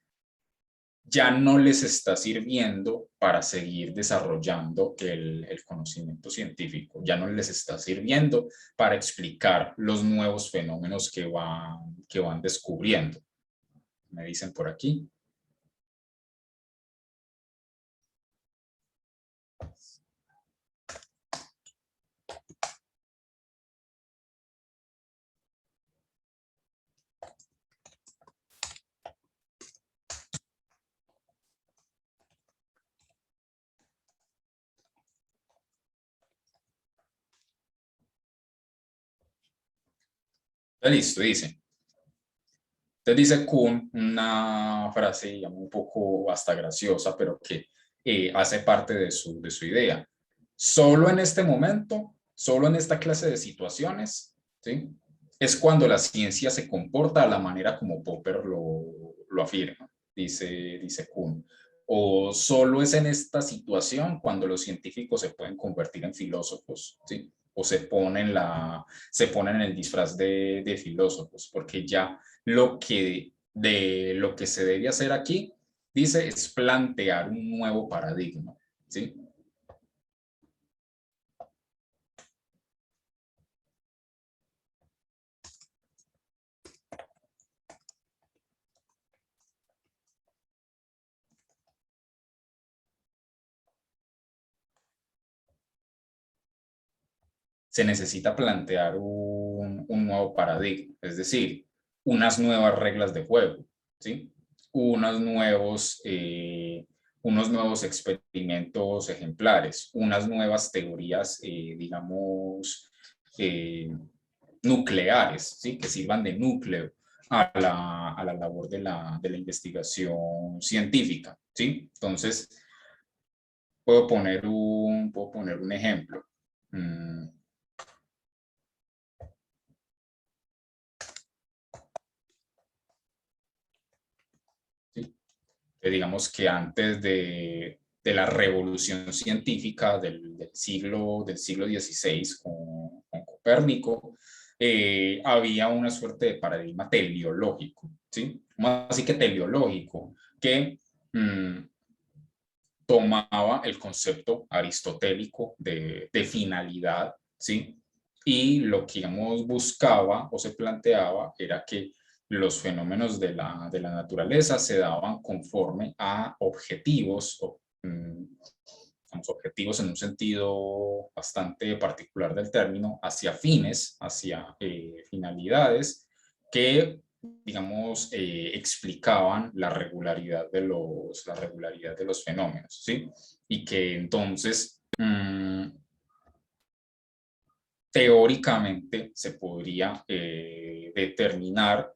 [SPEAKER 3] ya no les está sirviendo para seguir desarrollando el conocimiento científico, ya no les está sirviendo para explicar los nuevos fenómenos que van descubriendo. Me dicen por aquí. Listo, dice. Entonces dice Kuhn una frase, digamos, un poco hasta graciosa, pero que hace parte de su idea. Solo en este momento, solo en esta clase de situaciones, ¿sí? Es cuando la ciencia se comporta a la manera como Popper lo afirma, dice Kuhn. O solo es en esta situación cuando los científicos se pueden convertir en filósofos, ¿sí? O se ponen en el disfraz de filósofos, porque ya lo que se debe hacer aquí, dice, es plantear un nuevo paradigma, ¿sí? Se necesita plantear un nuevo paradigma, es decir, unas nuevas reglas de juego, ¿sí? Unos nuevos experimentos ejemplares, unas nuevas teorías, digamos, nucleares, ¿sí? Que sirvan de núcleo a la labor de la investigación científica, ¿sí? Entonces, puedo poner un ejemplo. ¿Sí? Digamos que antes de la revolución científica del siglo XVI con Copérnico, había una suerte de paradigma teleológico, ¿sí? Así que teleológico, que tomaba el concepto aristotélico de finalidad, ¿sí? Y lo que, digamos, buscaba o se planteaba era que los fenómenos de la naturaleza se daban conforme a objetivos, objetivos en un sentido bastante particular del término, hacia fines, hacia finalidades que, digamos, explicaban la regularidad de los fenómenos, ¿sí? Y que entonces teóricamente se podría determinar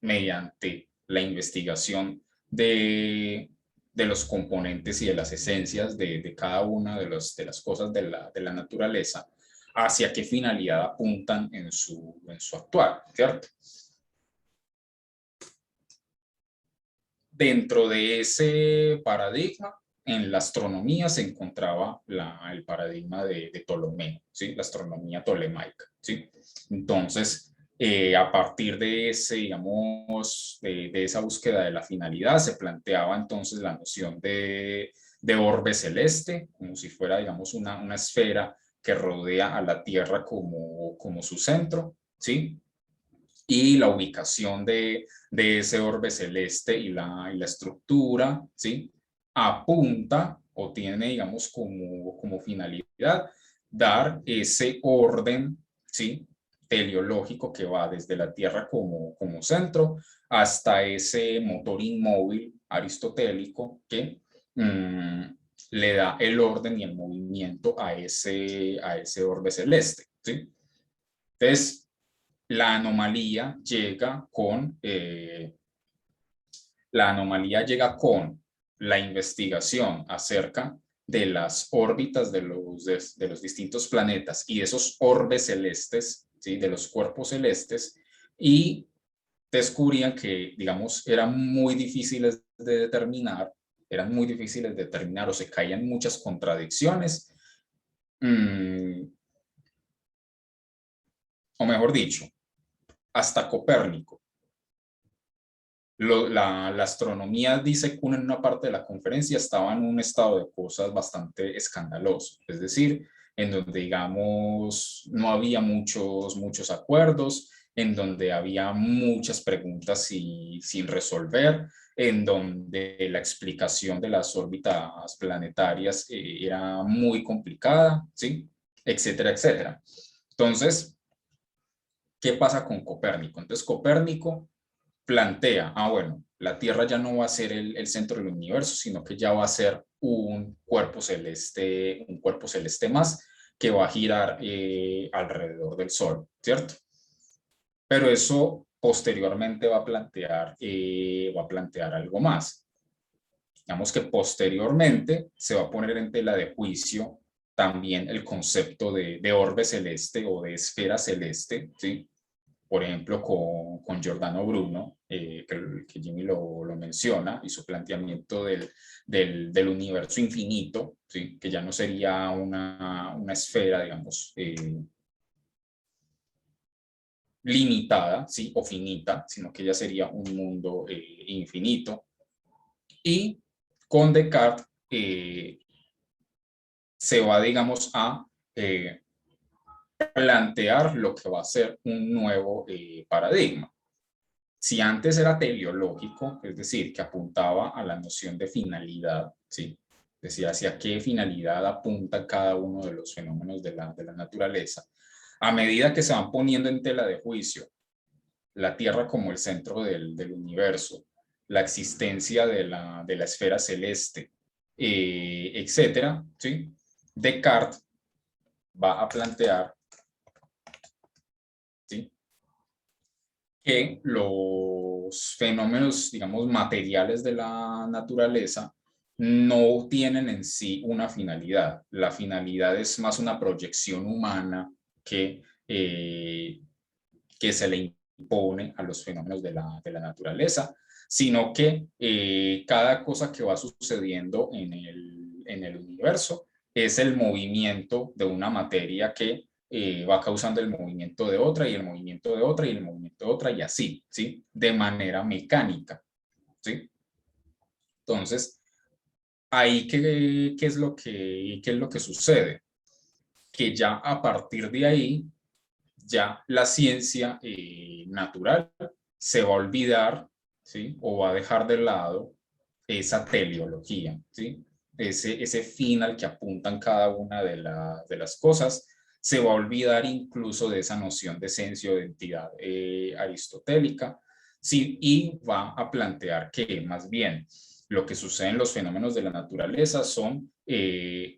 [SPEAKER 3] mediante la investigación de los componentes y de las esencias de cada una de las cosas de la naturaleza, hacia qué finalidad apuntan en su actuar, ¿cierto? Dentro de ese paradigma, en la astronomía se encontraba el paradigma de Ptolomeo, ¿sí? La astronomía tolemaica, ¿sí? Entonces, a partir de ese, digamos, de esa búsqueda de la finalidad, se planteaba entonces la noción de orbe celeste, como si fuera, digamos, una esfera que rodea a la Tierra como su centro, ¿sí? Y la ubicación de ese orbe celeste y la estructura, ¿sí? Apunta o tiene, digamos, como finalidad dar ese orden, ¿sí? Teleológico que va desde la Tierra como centro hasta ese motor inmóvil aristotélico que le da el orden y el movimiento a ese orbe celeste, ¿sí? Entonces, la anomalía llega con la investigación acerca de las órbitas de los distintos planetas y esos orbes celestes, ¿sí? De los cuerpos celestes, y descubrían que, digamos, eran muy difíciles de determinar o se caían muchas contradicciones, o mejor dicho, hasta Copérnico. La astronomía, dice Kuhn en una parte de la conferencia, estaba en un estado de cosas bastante escandaloso, es decir, en donde, digamos, no había muchos acuerdos, en donde había muchas preguntas sin resolver, en donde la explicación de las órbitas planetarias era muy complicada, ¿sí? Etcétera, etcétera. Entonces, ¿qué pasa con Copérnico? Entonces, Copérnico plantea, bueno, la Tierra ya no va a ser el centro del universo, sino que ya va a ser un cuerpo celeste más que va a girar alrededor del Sol, ¿cierto? Pero eso posteriormente va a plantear algo más. Digamos que posteriormente se va a poner en tela de juicio también el concepto de orbe celeste o de esfera celeste, ¿sí? Por ejemplo, con Giordano Bruno, que Jimmy lo menciona, y su planteamiento del universo infinito, ¿sí? Que ya no sería una esfera, digamos, limitada, ¿sí? O finita, sino que ya sería un mundo infinito. Y con Descartes se va, digamos, a plantear lo que va a ser un nuevo paradigma. Si antes era teleológico, es decir, que apuntaba a la noción de finalidad, ¿sí? Decía hacia qué finalidad apunta cada uno de los fenómenos de la naturaleza. A medida que se van poniendo en tela de juicio la Tierra como el centro del universo, la existencia de la esfera celeste, etcétera, ¿sí? Descartes va a plantear, ¿sí?, que los fenómenos, digamos, materiales de la naturaleza no tienen en sí una finalidad. La finalidad es más una proyección humana que se le impone a los fenómenos de la naturaleza, sino que cada cosa que va sucediendo en el universo es el movimiento de una materia que va causando el movimiento de otra y el movimiento de otra y el movimiento de otra y así, ¿sí? De manera mecánica, ¿sí? Entonces, ahí qué es lo que sucede, que ya a partir de ahí, ya la ciencia natural se va a olvidar, ¿sí? O va a dejar de lado esa teleología, ¿sí? Ese fin al que apuntan cada una de las cosas, se va a olvidar incluso de esa noción de esencia o de entidad aristotélica, ¿sí? Y va a plantear que más bien lo que sucede en los fenómenos de la naturaleza son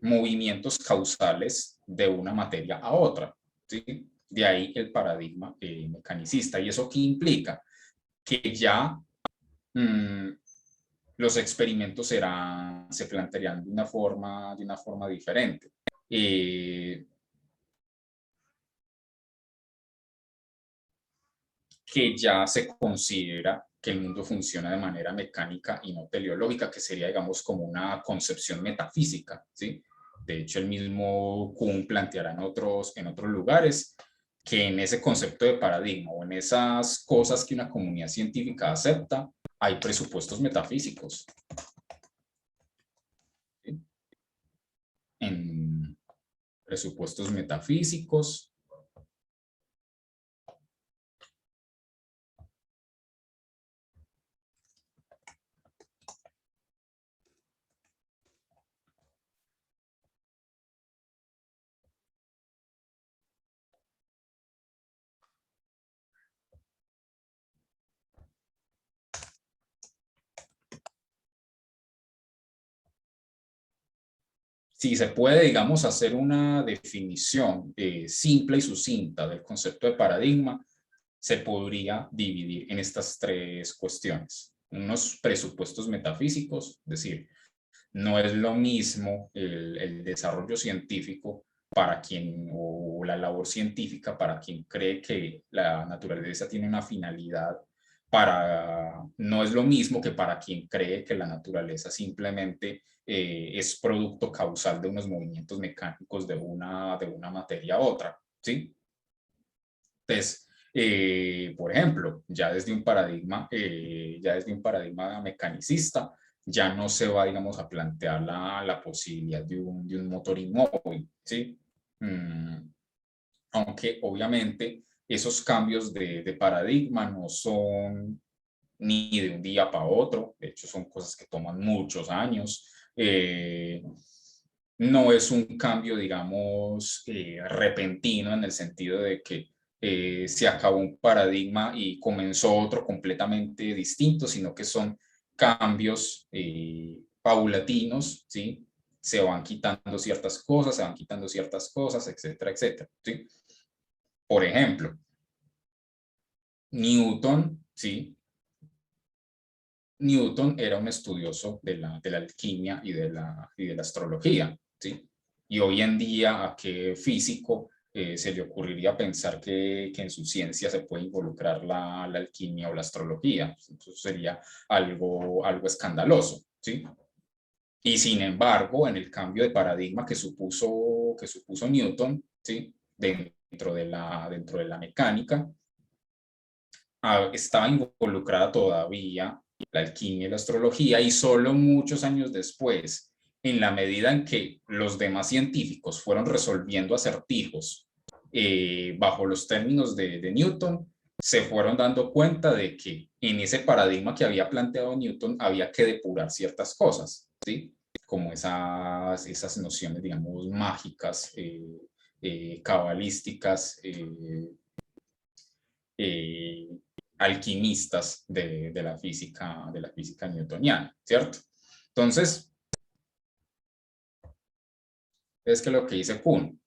[SPEAKER 3] movimientos causales de una materia a otra, ¿sí? De ahí el paradigma mecanicista. ¿Y eso qué implica? Que ya los experimentos se plantearían de una forma diferente. Que ya se considera que el mundo funciona de manera mecánica y no teleológica, que sería, digamos, como una concepción metafísica, ¿sí? De hecho, el mismo Kuhn planteará en otros lugares que en ese concepto de paradigma o en esas cosas que una comunidad científica acepta, hay presupuestos metafísicos. ¿Sí? En presupuestos metafísicos. Si se puede, digamos, hacer una definición simple y sucinta del concepto de paradigma, se podría dividir en estas tres cuestiones. Unos presupuestos metafísicos, es decir, no es lo mismo el desarrollo científico para quien, o la labor científica para quien cree que la naturaleza tiene una finalidad, no es lo mismo que para quien cree que la naturaleza simplemente es producto causal de unos movimientos mecánicos de una materia a otra, ¿sí? Entonces, por ejemplo, ya desde un paradigma mecanicista, ya no se va, digamos, a plantear la posibilidad de un motor inmóvil, ¿sí? Aunque obviamente esos cambios de paradigma no son ni de un día para otro, de hecho son cosas que toman muchos años. No es un cambio, digamos, repentino en el sentido de que se acabó un paradigma y comenzó otro completamente distinto, sino que son cambios paulatinos, ¿sí? Se van quitando ciertas cosas, etcétera, etcétera, ¿sí? Por ejemplo, Newton, ¿sí? Newton era un estudioso de la alquimia y de la astrología, ¿sí? Y hoy en día, ¿a qué físico se le ocurriría pensar que en su ciencia se puede involucrar la alquimia o la astrología? Eso sería algo escandaloso, ¿sí? Y sin embargo, en el cambio de paradigma que supuso Newton, ¿sí? Dentro de la mecánica, estaba involucrada todavía la alquimia y la astrología, y solo muchos años después, en la medida en que los demás científicos fueron resolviendo acertijos bajo los términos de Newton, se fueron dando cuenta de que en ese paradigma que había planteado Newton había que depurar ciertas cosas, ¿sí? Como esas nociones, digamos, mágicas, cabalísticas, alquimistas de la física newtoniana, ¿cierto? Entonces, es que lo que dice Kuhn,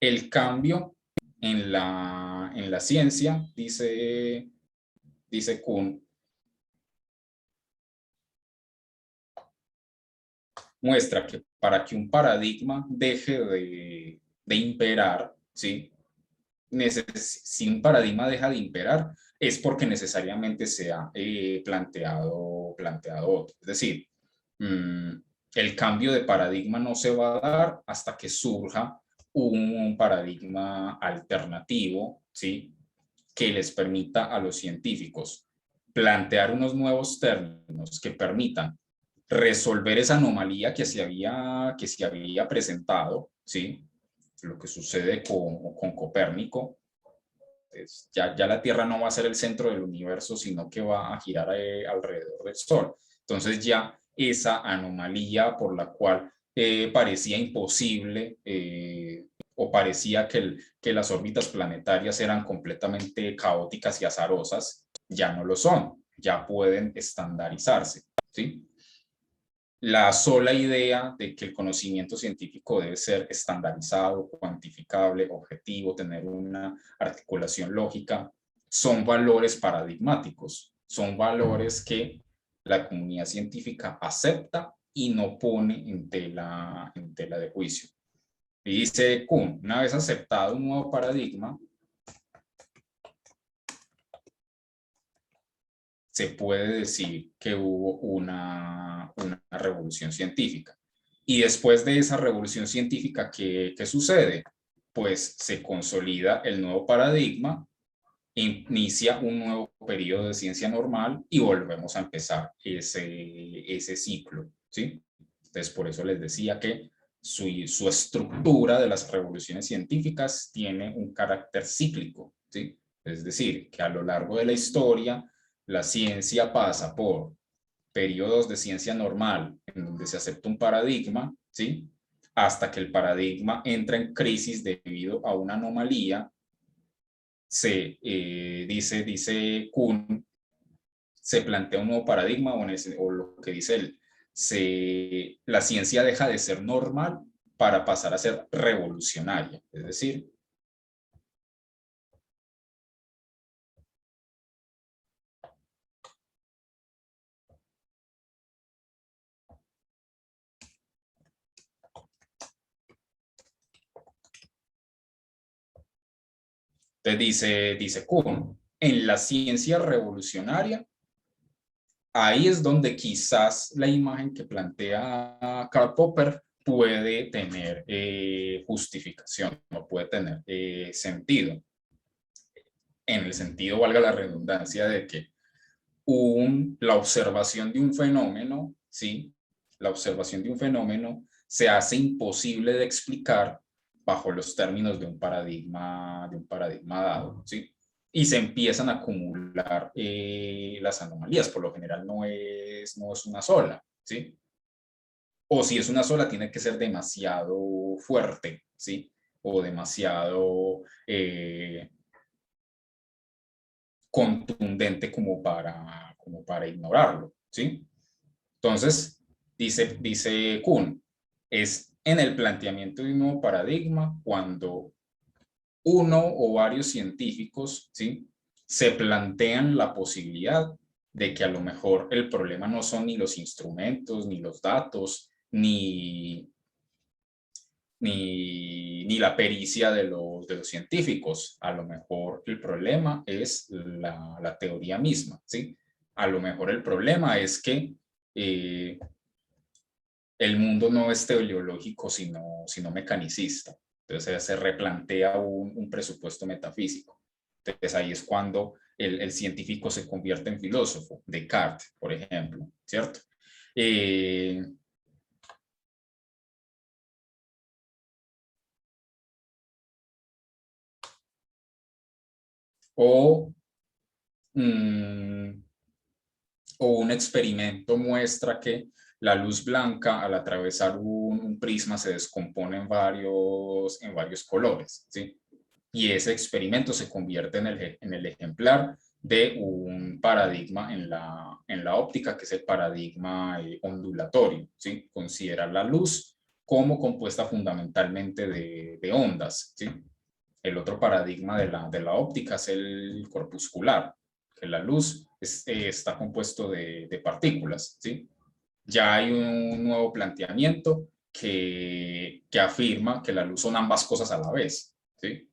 [SPEAKER 3] el cambio en la ciencia, dice Kuhn, muestra que para que un paradigma deje de imperar, ¿sí? Si un paradigma deja de imperar, es porque necesariamente se ha planteado otro. Es decir, el cambio de paradigma no se va a dar hasta que surja un paradigma alternativo, ¿sí? Que les permita a los científicos plantear unos nuevos términos que permitan resolver esa anomalía que se había presentado, ¿sí? Lo que sucede con Copérnico. Pues ya la Tierra no va a ser el centro del universo, sino que va a girar alrededor del Sol. Entonces ya esa anomalía por la cual parecía imposible o parecía que las órbitas planetarias eran completamente caóticas y azarosas, ya no lo son, ya pueden estandarizarse, ¿sí? la sola idea de que el conocimiento científico debe ser estandarizado, cuantificable, objetivo, tener una articulación lógica, son valores paradigmáticos, son valores que la comunidad científica acepta y no pone en tela de juicio. Y dice Kuhn, una vez aceptado un nuevo paradigma, se puede decir que hubo una revolución científica. Y después de esa revolución científica, ¿qué sucede? Pues se consolida el nuevo paradigma, inicia un nuevo periodo de ciencia normal y volvemos a empezar ese ciclo, ¿sí? Entonces, por eso les decía que su estructura de las revoluciones científicas tiene un carácter cíclico, ¿sí? Es decir, que a lo largo de la historia, la ciencia pasa por periodos de ciencia normal en donde se acepta un paradigma, ¿sí? Hasta que el paradigma entra en crisis debido a una anomalía. Dice Kuhn, se plantea un nuevo paradigma o lo que dice él, la ciencia deja de ser normal para pasar a ser revolucionaria. Es decir, entonces dice Kuhn, en la ciencia revolucionaria, ahí es donde quizás la imagen que plantea Karl Popper puede tener justificación, no puede tener sentido, en el sentido, valga la redundancia, de que la observación de un fenómeno, ¿sí? La observación de un fenómeno se hace imposible de explicar bajo los términos de un paradigma dado, ¿sí? Y se empiezan a acumular las anomalías. Por lo general no es una sola, ¿sí? O si es una sola, tiene que ser demasiado fuerte, ¿sí? O demasiado contundente como para ignorarlo, ¿sí? Entonces, dice Kuhn, es en el planteamiento de un nuevo paradigma cuando uno o varios científicos, ¿sí? Se plantean la posibilidad de que a lo mejor el problema no son ni los instrumentos, ni los datos, ni la pericia de los científicos. A lo mejor el problema es la teoría misma, ¿sí? A lo mejor el problema es que el mundo no es teleológico, sino mecanicista. Entonces se replantea un presupuesto metafísico. Entonces ahí es cuando el científico se convierte en filósofo, Descartes, por ejemplo, ¿cierto? O un experimento muestra que la luz blanca al atravesar un prisma se descompone en varios colores, ¿sí? Y ese experimento se convierte en el ejemplar de un paradigma en la óptica, que es el paradigma ondulatorio, ¿sí? Considera la luz como compuesta fundamentalmente de ondas, ¿sí? El otro paradigma de la óptica es el corpuscular, que la luz está compuesto de partículas, ¿sí? Ya hay un nuevo planteamiento que afirma que la luz son ambas cosas a la vez, ¿sí?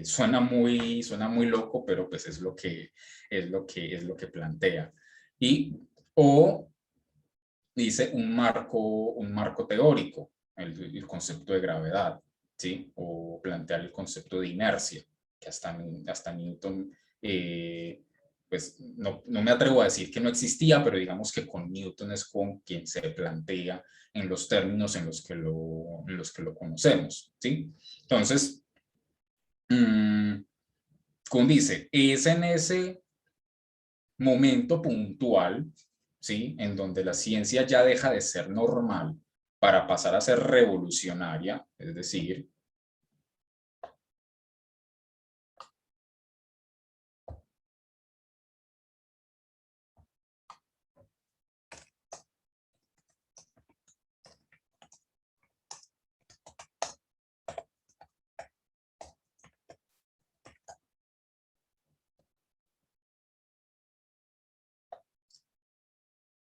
[SPEAKER 3] Suena muy loco, pero pues es lo que plantea. O dice un marco teórico, el concepto de gravedad, ¿sí? O plantear el concepto de inercia, que hasta Newton, pues no me atrevo a decir que no existía, pero digamos que con Newton es con quien se plantea en los términos en los que lo conocemos, ¿sí? Entonces, Kuhn dice, es en ese momento puntual, ¿sí? En donde la ciencia ya deja de ser normal para pasar a ser revolucionaria, es decir,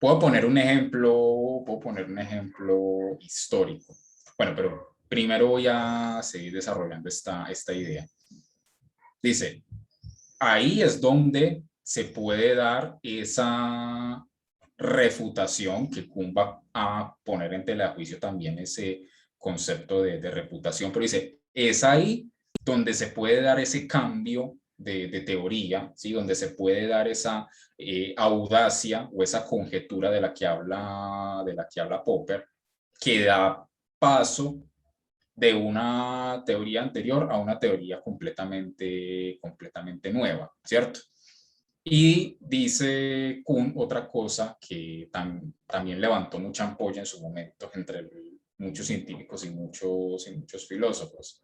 [SPEAKER 3] Puedo poner un ejemplo histórico. Bueno, pero primero voy a seguir desarrollando esta idea. Dice, ahí es donde se puede dar esa refutación que Kuhn va a poner en tela de juicio también ese concepto de reputación, pero dice, es ahí donde se puede dar ese cambio de teoría, ¿sí? Donde se puede dar esa audacia o esa conjetura de la que habla Popper, que da paso de una teoría anterior a una teoría completamente nueva, ¿cierto? Y dice Kuhn otra cosa que también levantó mucha ampolla en su momento entre muchos científicos y muchos filósofos.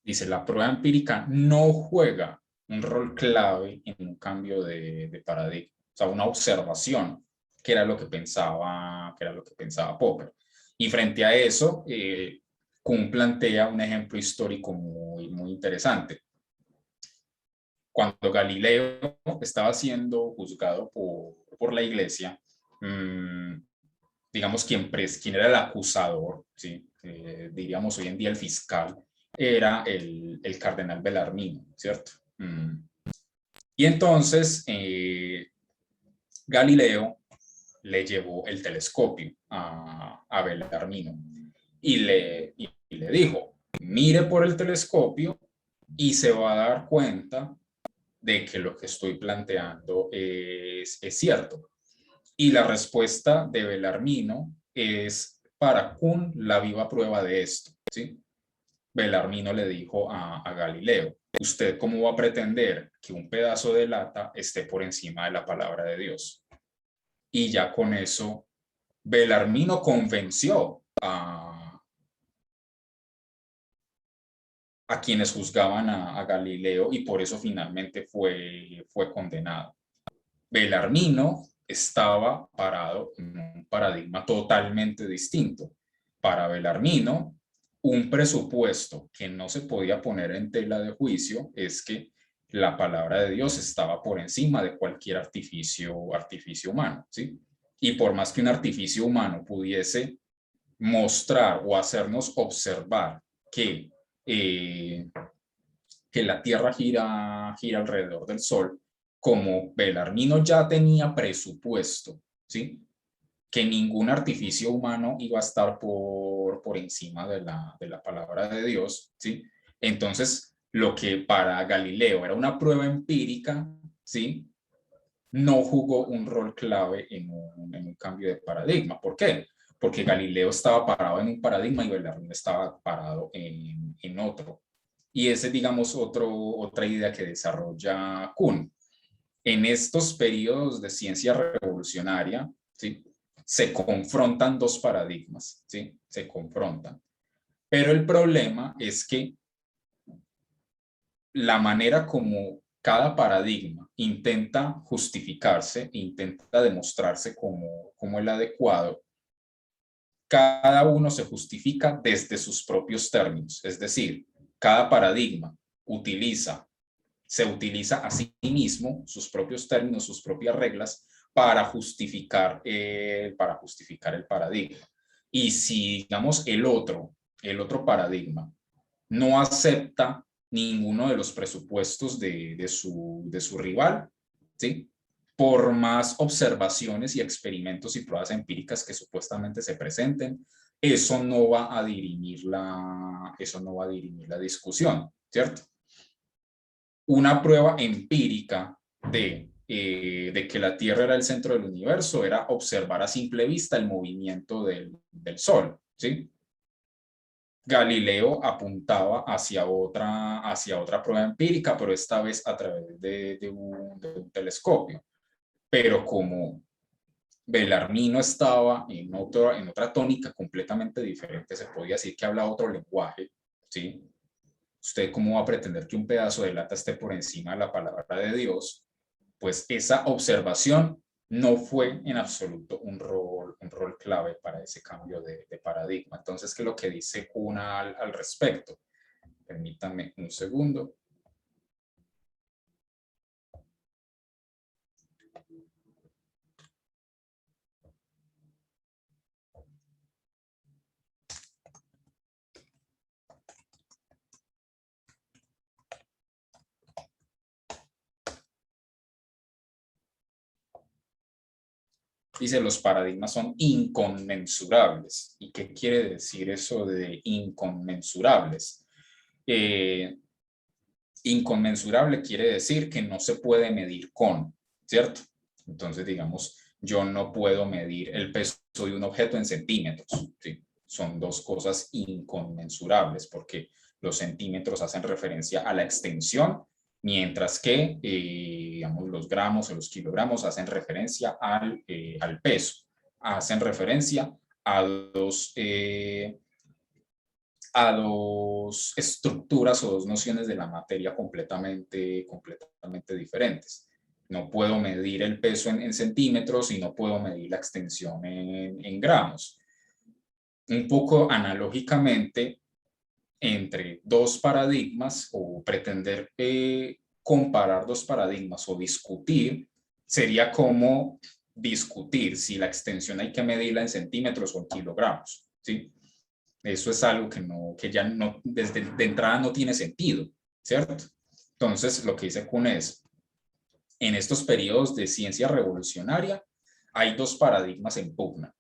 [SPEAKER 3] Dice, la prueba empírica no juega un rol clave en un cambio de paradigma, o sea, una observación, que era lo que pensaba Popper. Y frente a eso, Kuhn plantea un ejemplo histórico muy interesante. Cuando Galileo estaba siendo juzgado por la iglesia, digamos, quien era el acusador, ¿sí? Diríamos hoy en día el fiscal, era el cardenal Bellarmino, ¿cierto? Y entonces Galileo le llevó el telescopio a Bellarmino y le dijo, mire por el telescopio y se va a dar cuenta de que lo que estoy planteando es cierto. Y la respuesta de Bellarmino es para Kuhn la viva prueba de esto, ¿sí? Bellarmino le dijo a Galileo, ¿usted cómo va a pretender que un pedazo de lata esté por encima de la palabra de Dios? Y ya con eso, Bellarmino convenció a quienes juzgaban a Galileo y por eso finalmente fue condenado. Bellarmino estaba parado en un paradigma totalmente distinto. Para Bellarmino, un presupuesto que no se podía poner en tela de juicio es que la palabra de Dios estaba por encima de cualquier artificio humano, ¿sí? Y por más que un artificio humano pudiese mostrar o hacernos observar que la Tierra gira alrededor del Sol, como Bellarmino ya tenía presupuesto, ¿sí? Que ningún artificio humano iba a estar por encima de la palabra de Dios, ¿sí? Entonces, lo que para Galileo era una prueba empírica, ¿sí? No jugó un rol clave en un cambio de paradigma. ¿Por qué? Porque Galileo estaba parado en un paradigma y Bellarmino estaba parado en otro. Y ese, digamos, otra idea que desarrolla Kuhn. En estos periodos de ciencia revolucionaria, ¿sí? Se confrontan dos paradigmas, ¿sí? Se confrontan. Pero el problema es que la manera como cada paradigma intenta justificarse, intenta demostrarse como el adecuado, cada uno se justifica desde sus propios términos. Es decir, cada paradigma se utiliza a sí mismo sus propios términos, sus propias reglas para justificar el paradigma. Y si, digamos, el otro paradigma no acepta ninguno de los presupuestos de su rival, ¿sí? Por más observaciones y experimentos y pruebas empíricas que supuestamente se presenten, eso no va a dirimir la discusión, ¿cierto? Una prueba empírica de que la Tierra era el centro del universo era observar a simple vista el movimiento del Sol, ¿sí? Galileo apuntaba hacia otra prueba empírica, pero esta vez a través de un telescopio. Pero como Bellarmino estaba en otra tónica completamente diferente, se podía decir que hablaba otro lenguaje, ¿sí? ¿usted cómo va a pretender que un pedazo de lata esté por encima de la palabra de Dios? Pues esa observación no fue en absoluto un rol clave para ese cambio de paradigma. Entonces, ¿qué es lo que dice Kuhn al respecto? Permítanme un segundo. Dice, los paradigmas son inconmensurables. ¿Y qué quiere decir eso de inconmensurables? Inconmensurable quiere decir que no se puede medir con, ¿cierto? Entonces, digamos, yo no puedo medir el peso de un objeto en centímetros, ¿sí? Son dos cosas inconmensurables porque los centímetros hacen referencia a la extensión, mientras que, digamos, los gramos o los kilogramos hacen referencia al peso, hacen referencia a dos estructuras o dos nociones de la materia completamente diferentes. No puedo medir el peso en centímetros y no puedo medir la extensión en gramos. Un poco analógicamente, entre dos paradigmas o pretender comparar dos paradigmas o discutir, sería como discutir si la extensión hay que medirla en centímetros o en kilogramos, ¿sí? Eso es algo que ya no, desde de entrada no tiene sentido, ¿cierto? Entonces, lo que dice Kuhn es, en estos periodos de ciencia revolucionaria, hay dos paradigmas en pugna.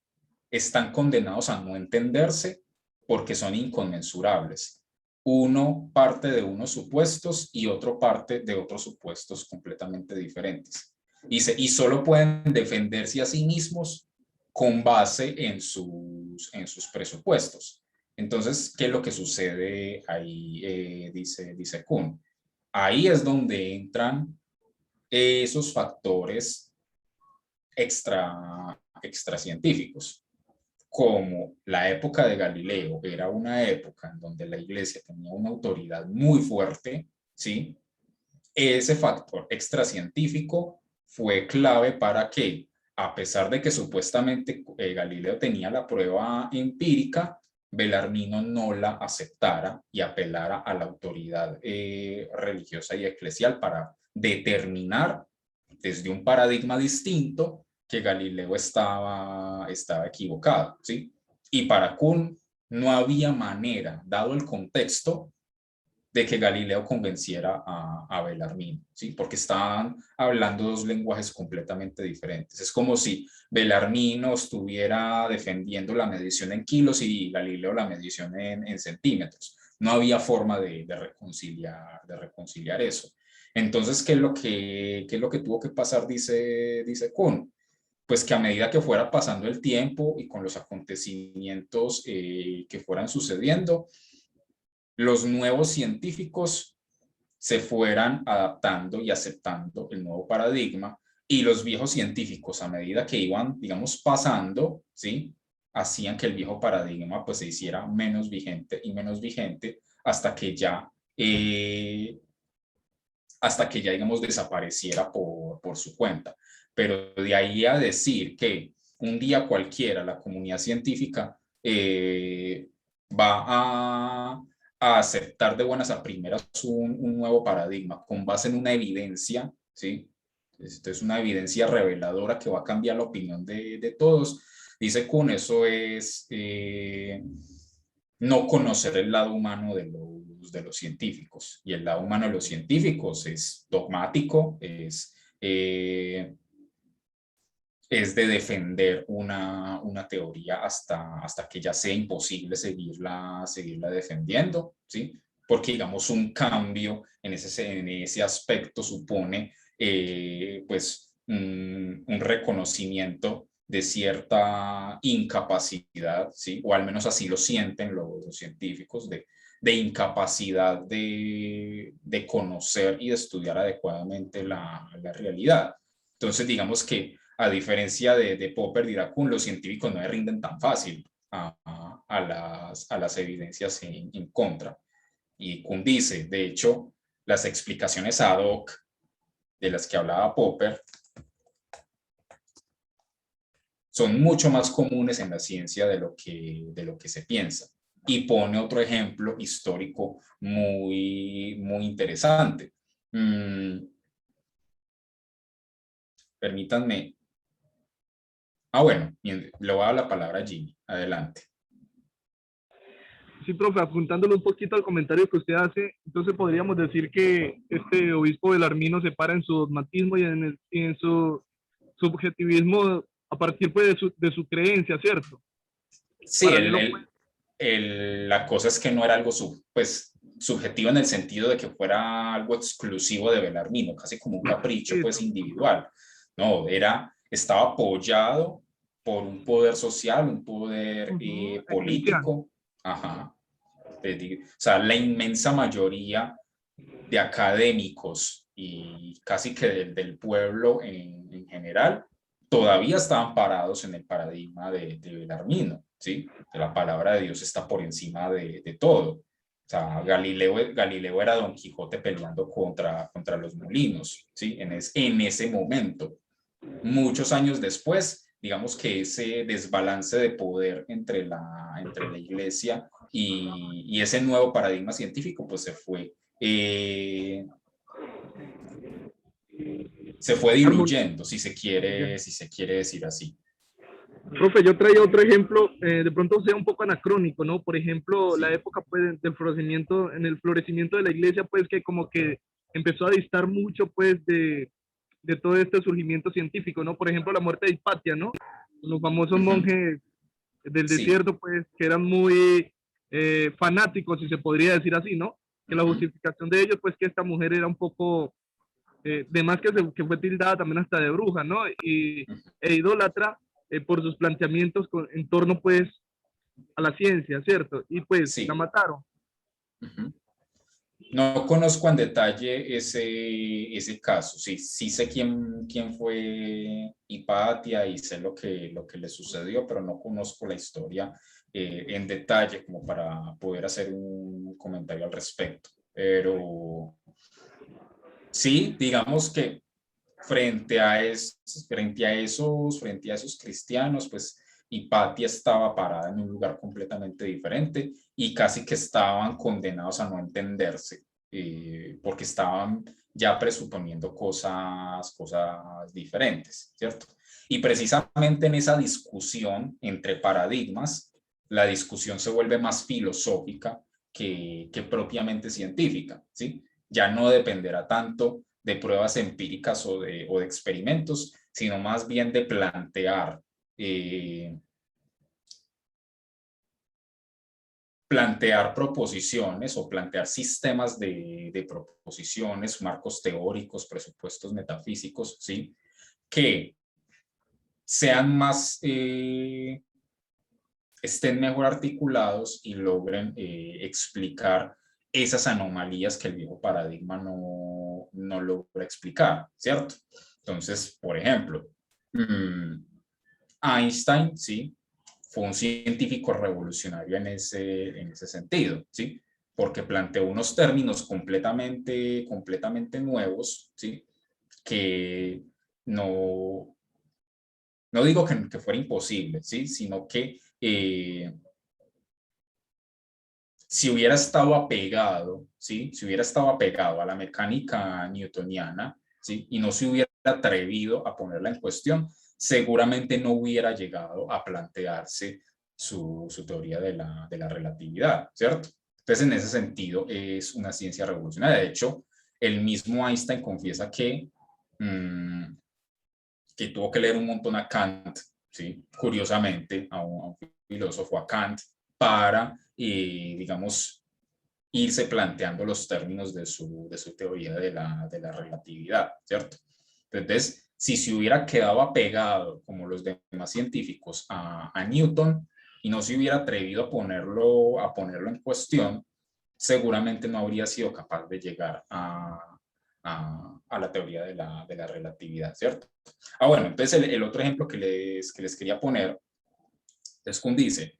[SPEAKER 3] Están condenados a no entenderse porque son inconmensurables. Uno parte de unos supuestos y otro parte de otros supuestos completamente diferentes. Y solo pueden defenderse a sí mismos con base en sus presupuestos. Entonces, ¿qué es lo que sucede ahí? Dice Kuhn. Ahí es donde entran esos factores extracientíficos. Como la época de Galileo era una época en donde la iglesia tenía una autoridad muy fuerte, ¿sí? Ese factor extracientífico fue clave para que, a pesar de que supuestamente Galileo tenía la prueba empírica, Belarmino no la aceptara y apelara a la autoridad religiosa y eclesial para determinar desde un paradigma distinto que Galileo estaba equivocado, ¿sí? Y para Kuhn no había manera, dado el contexto, de que Galileo convenciera a Belarmino, ¿sí? Porque estaban hablando dos lenguajes completamente diferentes. Es como si Belarmino estuviera defendiendo la medición en kilos y Galileo la medición en centímetros. No había forma de reconciliar eso. Entonces, ¿qué es lo que tuvo que pasar? Dice Kuhn. Pues que a medida que fuera pasando el tiempo y con los acontecimientos que fueran sucediendo, los nuevos científicos se fueran adaptando y aceptando el nuevo paradigma y los viejos científicos, a medida que iban, digamos, pasando, ¿sí? Hacían que el viejo paradigma pues se hiciera menos vigente y menos vigente hasta que ya, digamos, desapareciera por su cuenta. Pero de ahí a decir que un día cualquiera la comunidad científica va a aceptar de buenas a primeras un nuevo paradigma con base en una evidencia, ¿sí? Esto es una evidencia reveladora que va a cambiar la opinión de todos. Dice Kuhn, eso es no conocer el lado humano de los científicos. Y el lado humano de los científicos es dogmático, es de defender una teoría hasta que ya sea imposible seguirla defendiendo, ¿sí? Porque, digamos, un cambio en ese aspecto supone, pues, un reconocimiento de cierta incapacidad, ¿sí? O al menos así lo sienten los científicos, de incapacidad de conocer y de estudiar adecuadamente la realidad. Entonces, digamos que a diferencia de Popper, dirá Kuhn, los científicos no le rinden tan fácil a las evidencias en contra. Y Kuhn dice, de hecho, las explicaciones ad hoc de las que hablaba Popper son mucho más comunes en la ciencia de lo que se piensa. Y pone otro ejemplo histórico muy, muy interesante. Permítanme. Bueno, le voy a dar la palabra a Jimmy. Adelante.
[SPEAKER 2] Sí, profe, apuntándole un poquito al comentario que usted hace, entonces podríamos decir que este obispo Belarmino se para en su dogmatismo y en su subjetivismo a partir pues, de su creencia, ¿cierto?
[SPEAKER 3] Sí,
[SPEAKER 2] Paralelo, pues,
[SPEAKER 3] la cosa es que no era algo pues, subjetivo en el sentido de que fuera algo exclusivo de Belarmino, casi como un capricho pues,
[SPEAKER 2] eso.
[SPEAKER 3] individual. No, estaba apoyado por un poder social, un poder
[SPEAKER 2] Eclesial.
[SPEAKER 3] político. Ajá. O sea, la inmensa mayoría de académicos y casi que del pueblo en general todavía estaban parados en el paradigma de Belarmino, ¿sí? Que la palabra de Dios está por encima de todo. O sea, Galileo era Don Quijote peleando contra los molinos, ¿sí? En ese momento. Muchos años después, digamos que ese desbalance de poder entre la iglesia y ese nuevo paradigma científico, pues se fue diluyendo, si se quiere decir así.
[SPEAKER 2] Profe, yo traía otro ejemplo, de pronto sea un poco anacrónico, ¿no? Por ejemplo, la
[SPEAKER 3] Sí.
[SPEAKER 2] época pues del florecimiento, en el florecimiento de la iglesia, pues que como que empezó a distar mucho pues de todo este surgimiento científico, ¿no? Por ejemplo, la muerte de Hipatia, ¿no? Los famosos monjes del
[SPEAKER 3] Sí.
[SPEAKER 2] desierto, pues que eran muy fanáticos, si se podría decir así, ¿no? Que la justificación de ellos, pues que esta mujer era un poco, de más que fue tildada también hasta de bruja, ¿no? E idólatra por sus planteamientos en torno, pues, a la ciencia, ¿cierto? Y pues la
[SPEAKER 3] Sí.
[SPEAKER 2] mataron.
[SPEAKER 3] No conozco en detalle ese caso. Sí, sí sé quién fue Hipatia y sé lo que le sucedió, pero no conozco la historia en detalle como para poder hacer un comentario al respecto. Pero sí, digamos que frente a esos cristianos, pues Hipatia estaba parada en un lugar completamente diferente y casi que estaban condenados a no entenderse, porque estaban ya presuponiendo cosas diferentes, ¿cierto? Y precisamente en esa discusión entre paradigmas, la discusión se vuelve más filosófica que propiamente científica, ¿sí? Ya no dependerá tanto de pruebas empíricas o de experimentos, sino más bien de plantear proposiciones o plantear sistemas de proposiciones, marcos teóricos, presupuestos metafísicos, ¿sí? Que sean estén mejor articulados y logren explicar esas anomalías que el viejo paradigma no logra explicar, ¿cierto? Entonces, por ejemplo, Einstein, ¿sí? Fue un científico revolucionario en ese sentido, ¿sí? Porque planteó unos términos completamente nuevos, ¿sí? Que no digo que fuera imposible, ¿sí? Sino que si hubiera estado apegado, ¿sí? Si hubiera estado apegado a la mecánica newtoniana, ¿sí? Y no se hubiera atrevido a ponerla en cuestión, seguramente no hubiera llegado a plantearse su teoría de la relatividad, ¿cierto? Entonces, en ese sentido, es una ciencia revolucionaria. De hecho, el mismo Einstein confiesa que tuvo que leer un montón a Kant, ¿sí? Curiosamente, a un filósofo, a Kant, para, digamos, irse planteando los términos de su teoría de la relatividad, ¿cierto? Entonces, si se hubiera quedado apegado, como los demás científicos, a Newton y no se hubiera atrevido a ponerlo en cuestión, seguramente no habría sido capaz de llegar a la teoría de la relatividad, ¿cierto? Bueno, entonces el otro ejemplo que les quería poner es Kuhn dice,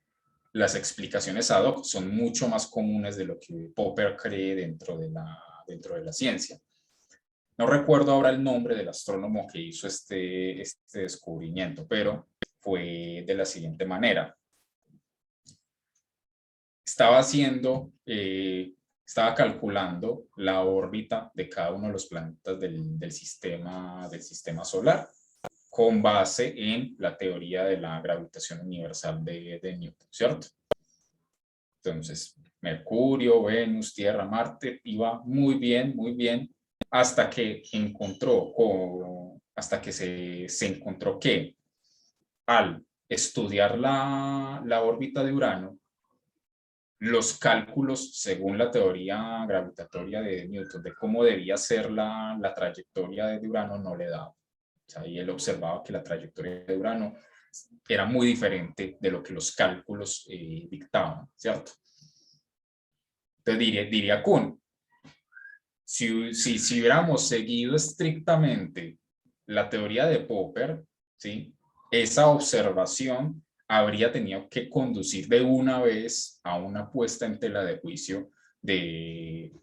[SPEAKER 3] las explicaciones ad hoc son mucho más comunes de lo que Popper cree dentro de la ciencia. No recuerdo ahora el nombre del astrónomo que hizo este descubrimiento, pero fue de la siguiente manera. Estaba calculando la órbita de cada uno de los planetas del sistema solar con base en la teoría de la gravitación universal de Newton, ¿cierto? Entonces, Mercurio, Venus, Tierra, Marte, iba muy bien, hasta que se encontró que al estudiar la órbita de Urano, los cálculos, según la teoría gravitatoria de Newton, de cómo debía ser la trayectoria de Urano, no le daba. O sea, y él observaba que la trayectoria de Urano era muy diferente de lo que los cálculos dictaban, ¿cierto? Entonces diría Kuhn, si hubiéramos seguido estrictamente la teoría de Popper, ¿sí? Esa observación habría tenido que conducir de una vez a una puesta en tela de juicio de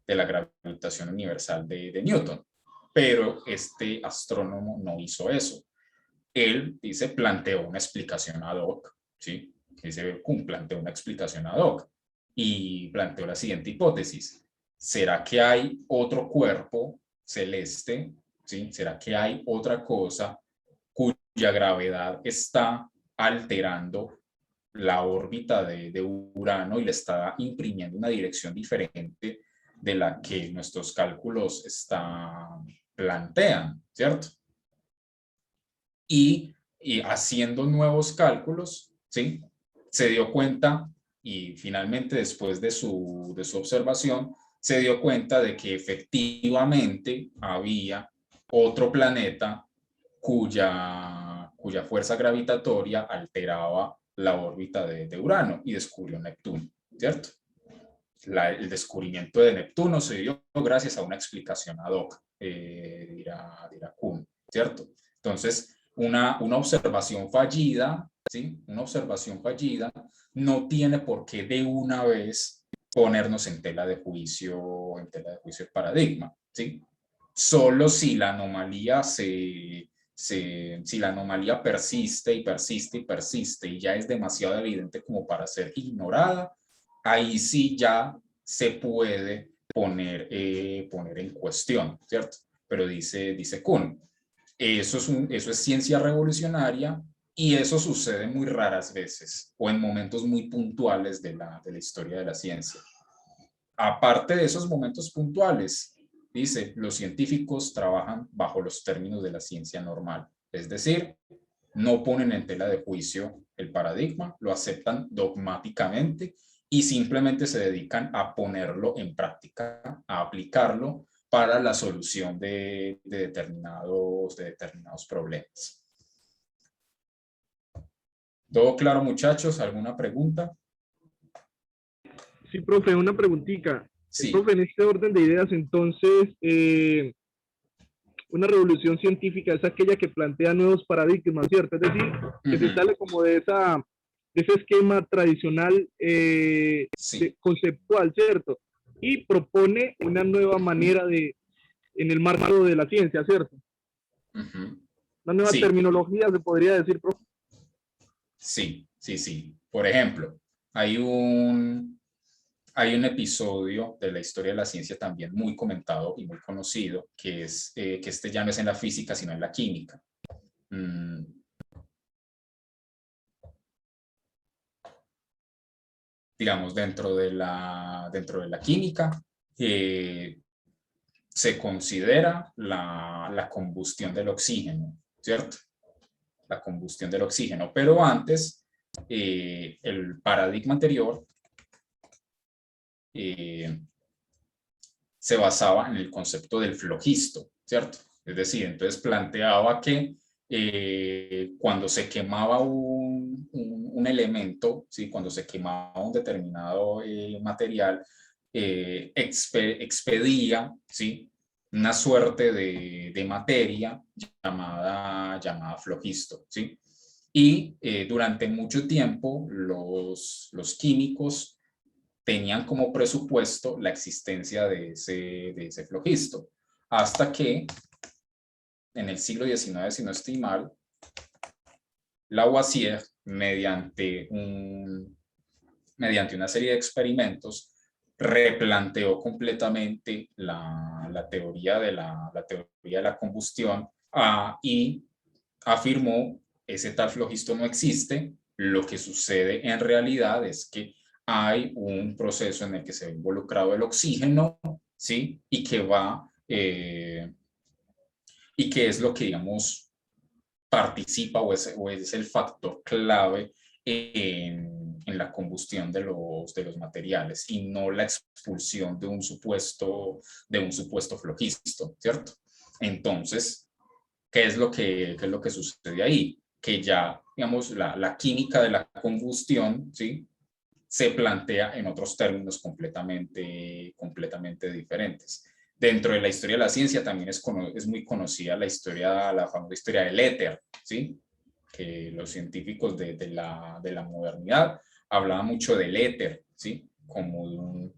[SPEAKER 3] la gravitación universal de Newton. Pero este astrónomo no hizo eso. Él, planteó una explicación ad hoc, ¿sí? Kuhn planteó una explicación ad hoc y planteó la siguiente hipótesis. ¿Será que hay otro cuerpo celeste? ¿Sí? ¿Será que hay otra cosa cuya gravedad está alterando la órbita de Urano y le está imprimiendo una dirección diferente de la que nuestros cálculos plantean, ¿cierto? Y haciendo nuevos cálculos, ¿sí? Se dio cuenta y finalmente después de su observación se dio cuenta de que efectivamente había otro planeta cuya fuerza gravitatoria alteraba la órbita de Urano y descubrió Neptuno, ¿cierto? El descubrimiento de Neptuno se dio gracias a una explicación ad hoc, dirá Kuhn, ¿cierto? Entonces, una observación fallida, ¿sí? Una observación fallida no tiene por qué de una vez ponernos en tela de juicio el paradigma, ¿sí? Solo si la anomalía si la anomalía persiste y persiste y persiste y ya es demasiado evidente como para ser ignorada, ahí sí ya se puede poner en cuestión, ¿cierto? Pero dice Kuhn, eso es ciencia revolucionaria y eso sucede muy raras veces o en momentos muy puntuales de la historia de la ciencia. Aparte de esos momentos puntuales, dice, los científicos trabajan bajo los términos de la ciencia normal, es decir, no ponen en tela de juicio el paradigma, lo aceptan dogmáticamente y simplemente se dedican a ponerlo en práctica, a aplicarlo para la solución de determinados problemas. ¿Todo claro, muchachos? ¿Alguna pregunta?
[SPEAKER 2] Sí, profe, una preguntita.
[SPEAKER 3] Sí.
[SPEAKER 2] Profe, en este orden de ideas, entonces, una revolución científica es aquella que plantea nuevos paradigmas, ¿cierto? Es decir, que se sale como de ese esquema tradicional
[SPEAKER 3] Sí.
[SPEAKER 2] conceptual, ¿cierto? Y propone una nueva manera en el marco de la ciencia, ¿cierto? Una nueva terminología, se podría decir, profe.
[SPEAKER 3] Sí. Por ejemplo, hay un episodio de la historia de la ciencia también muy comentado y muy conocido, que es que ya no es en la física, sino en la química. Digamos, dentro de la química, se considera la combustión del oxígeno, ¿cierto? La combustión del oxígeno, pero antes, el paradigma anterior se basaba en el concepto del flogisto, ¿cierto? Es decir, entonces planteaba que cuando se quemaba un elemento, ¿sí? Cuando se quemaba un determinado material, expedía, ¿sí? Una suerte de materia llamada flogisto, ¿sí? Y durante mucho tiempo los químicos tenían como presupuesto la existencia de ese flogisto, hasta que en el siglo XIX, si no estoy mal, Lavoisier, mediante una serie de experimentos, replanteó completamente la teoría de la combustión y afirmó: ese tal flogisto no existe, lo que sucede en realidad es que hay un proceso en el que se ve involucrado el oxígeno, ¿sí? Y que es lo que, digamos, participa o es el factor clave en la combustión de los materiales, y no la expulsión de un supuesto flogisto, ¿cierto? Entonces, ¿qué es lo que sucede ahí? Que ya, digamos, la química de la combustión, ¿sí?, se plantea en otros términos completamente diferentes. Dentro de la historia de la ciencia también es muy conocida la famosa historia del éter, ¿sí?, que los científicos de la modernidad hablaban mucho del éter, ¿sí?, como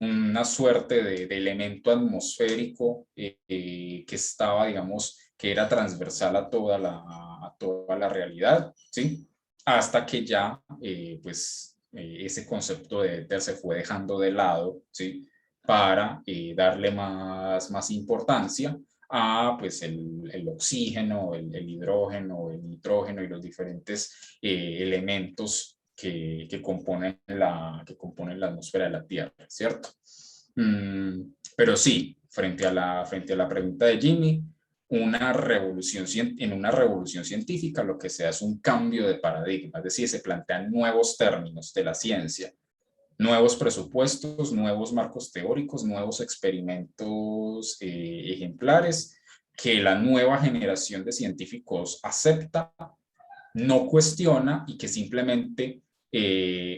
[SPEAKER 3] una suerte de elemento atmosférico que estaba, digamos, que era transversal a toda la realidad, ¿sí? Hasta que ya, ese concepto de éter se fue dejando de lado, ¿sí?, para darle más importancia a, pues, el oxígeno, el hidrógeno, el nitrógeno y los diferentes elementos que componen la atmósfera de la Tierra, ¿cierto? Pero sí, frente a la pregunta de Jimmy, en una revolución científica lo que se da es un cambio de paradigma, es decir, se plantean nuevos términos de la ciencia, nuevos presupuestos, nuevos marcos teóricos, nuevos experimentos ejemplares que la nueva generación de científicos acepta, no cuestiona, y que simplemente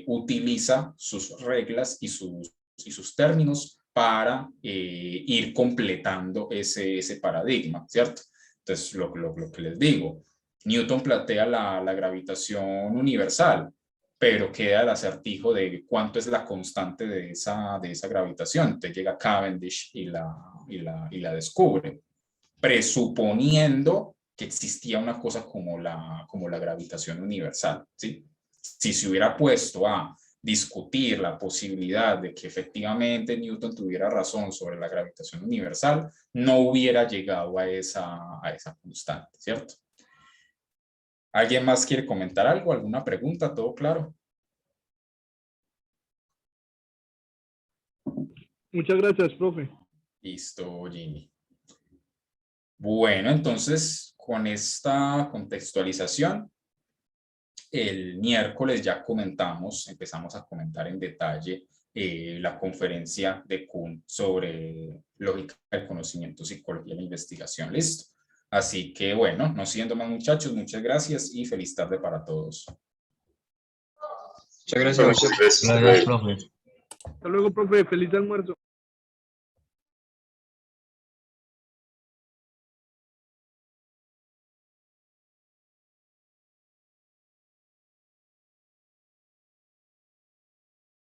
[SPEAKER 3] utiliza sus reglas y sus términos para ir completando ese paradigma, ¿cierto? Entonces, lo que les digo, Newton plantea la gravitación universal, pero queda el acertijo de cuánto es la constante de esa gravitación. Entonces llega Cavendish y la descubre, presuponiendo que existía una cosa como la gravitación universal, ¿sí? Si se hubiera puesto a discutir la posibilidad de que efectivamente Newton tuviera razón sobre la gravitación universal, no hubiera llegado a esa constante, ¿cierto? ¿Alguien más quiere comentar algo? ¿Alguna pregunta? ¿Todo claro?
[SPEAKER 2] Muchas gracias, profe.
[SPEAKER 3] Listo, Jimmy. Bueno, entonces, con esta contextualización, el miércoles ya empezamos a comentar en detalle la conferencia de Kuhn sobre lógica del conocimiento, psicología de la investigación. Listo. Así que bueno, no siendo más, muchachos, muchas gracias y feliz tarde para todos.
[SPEAKER 1] Muchas gracias.
[SPEAKER 5] Muchas gracias.
[SPEAKER 1] Gracias, profe.
[SPEAKER 2] Hasta luego, profe. Feliz almuerzo.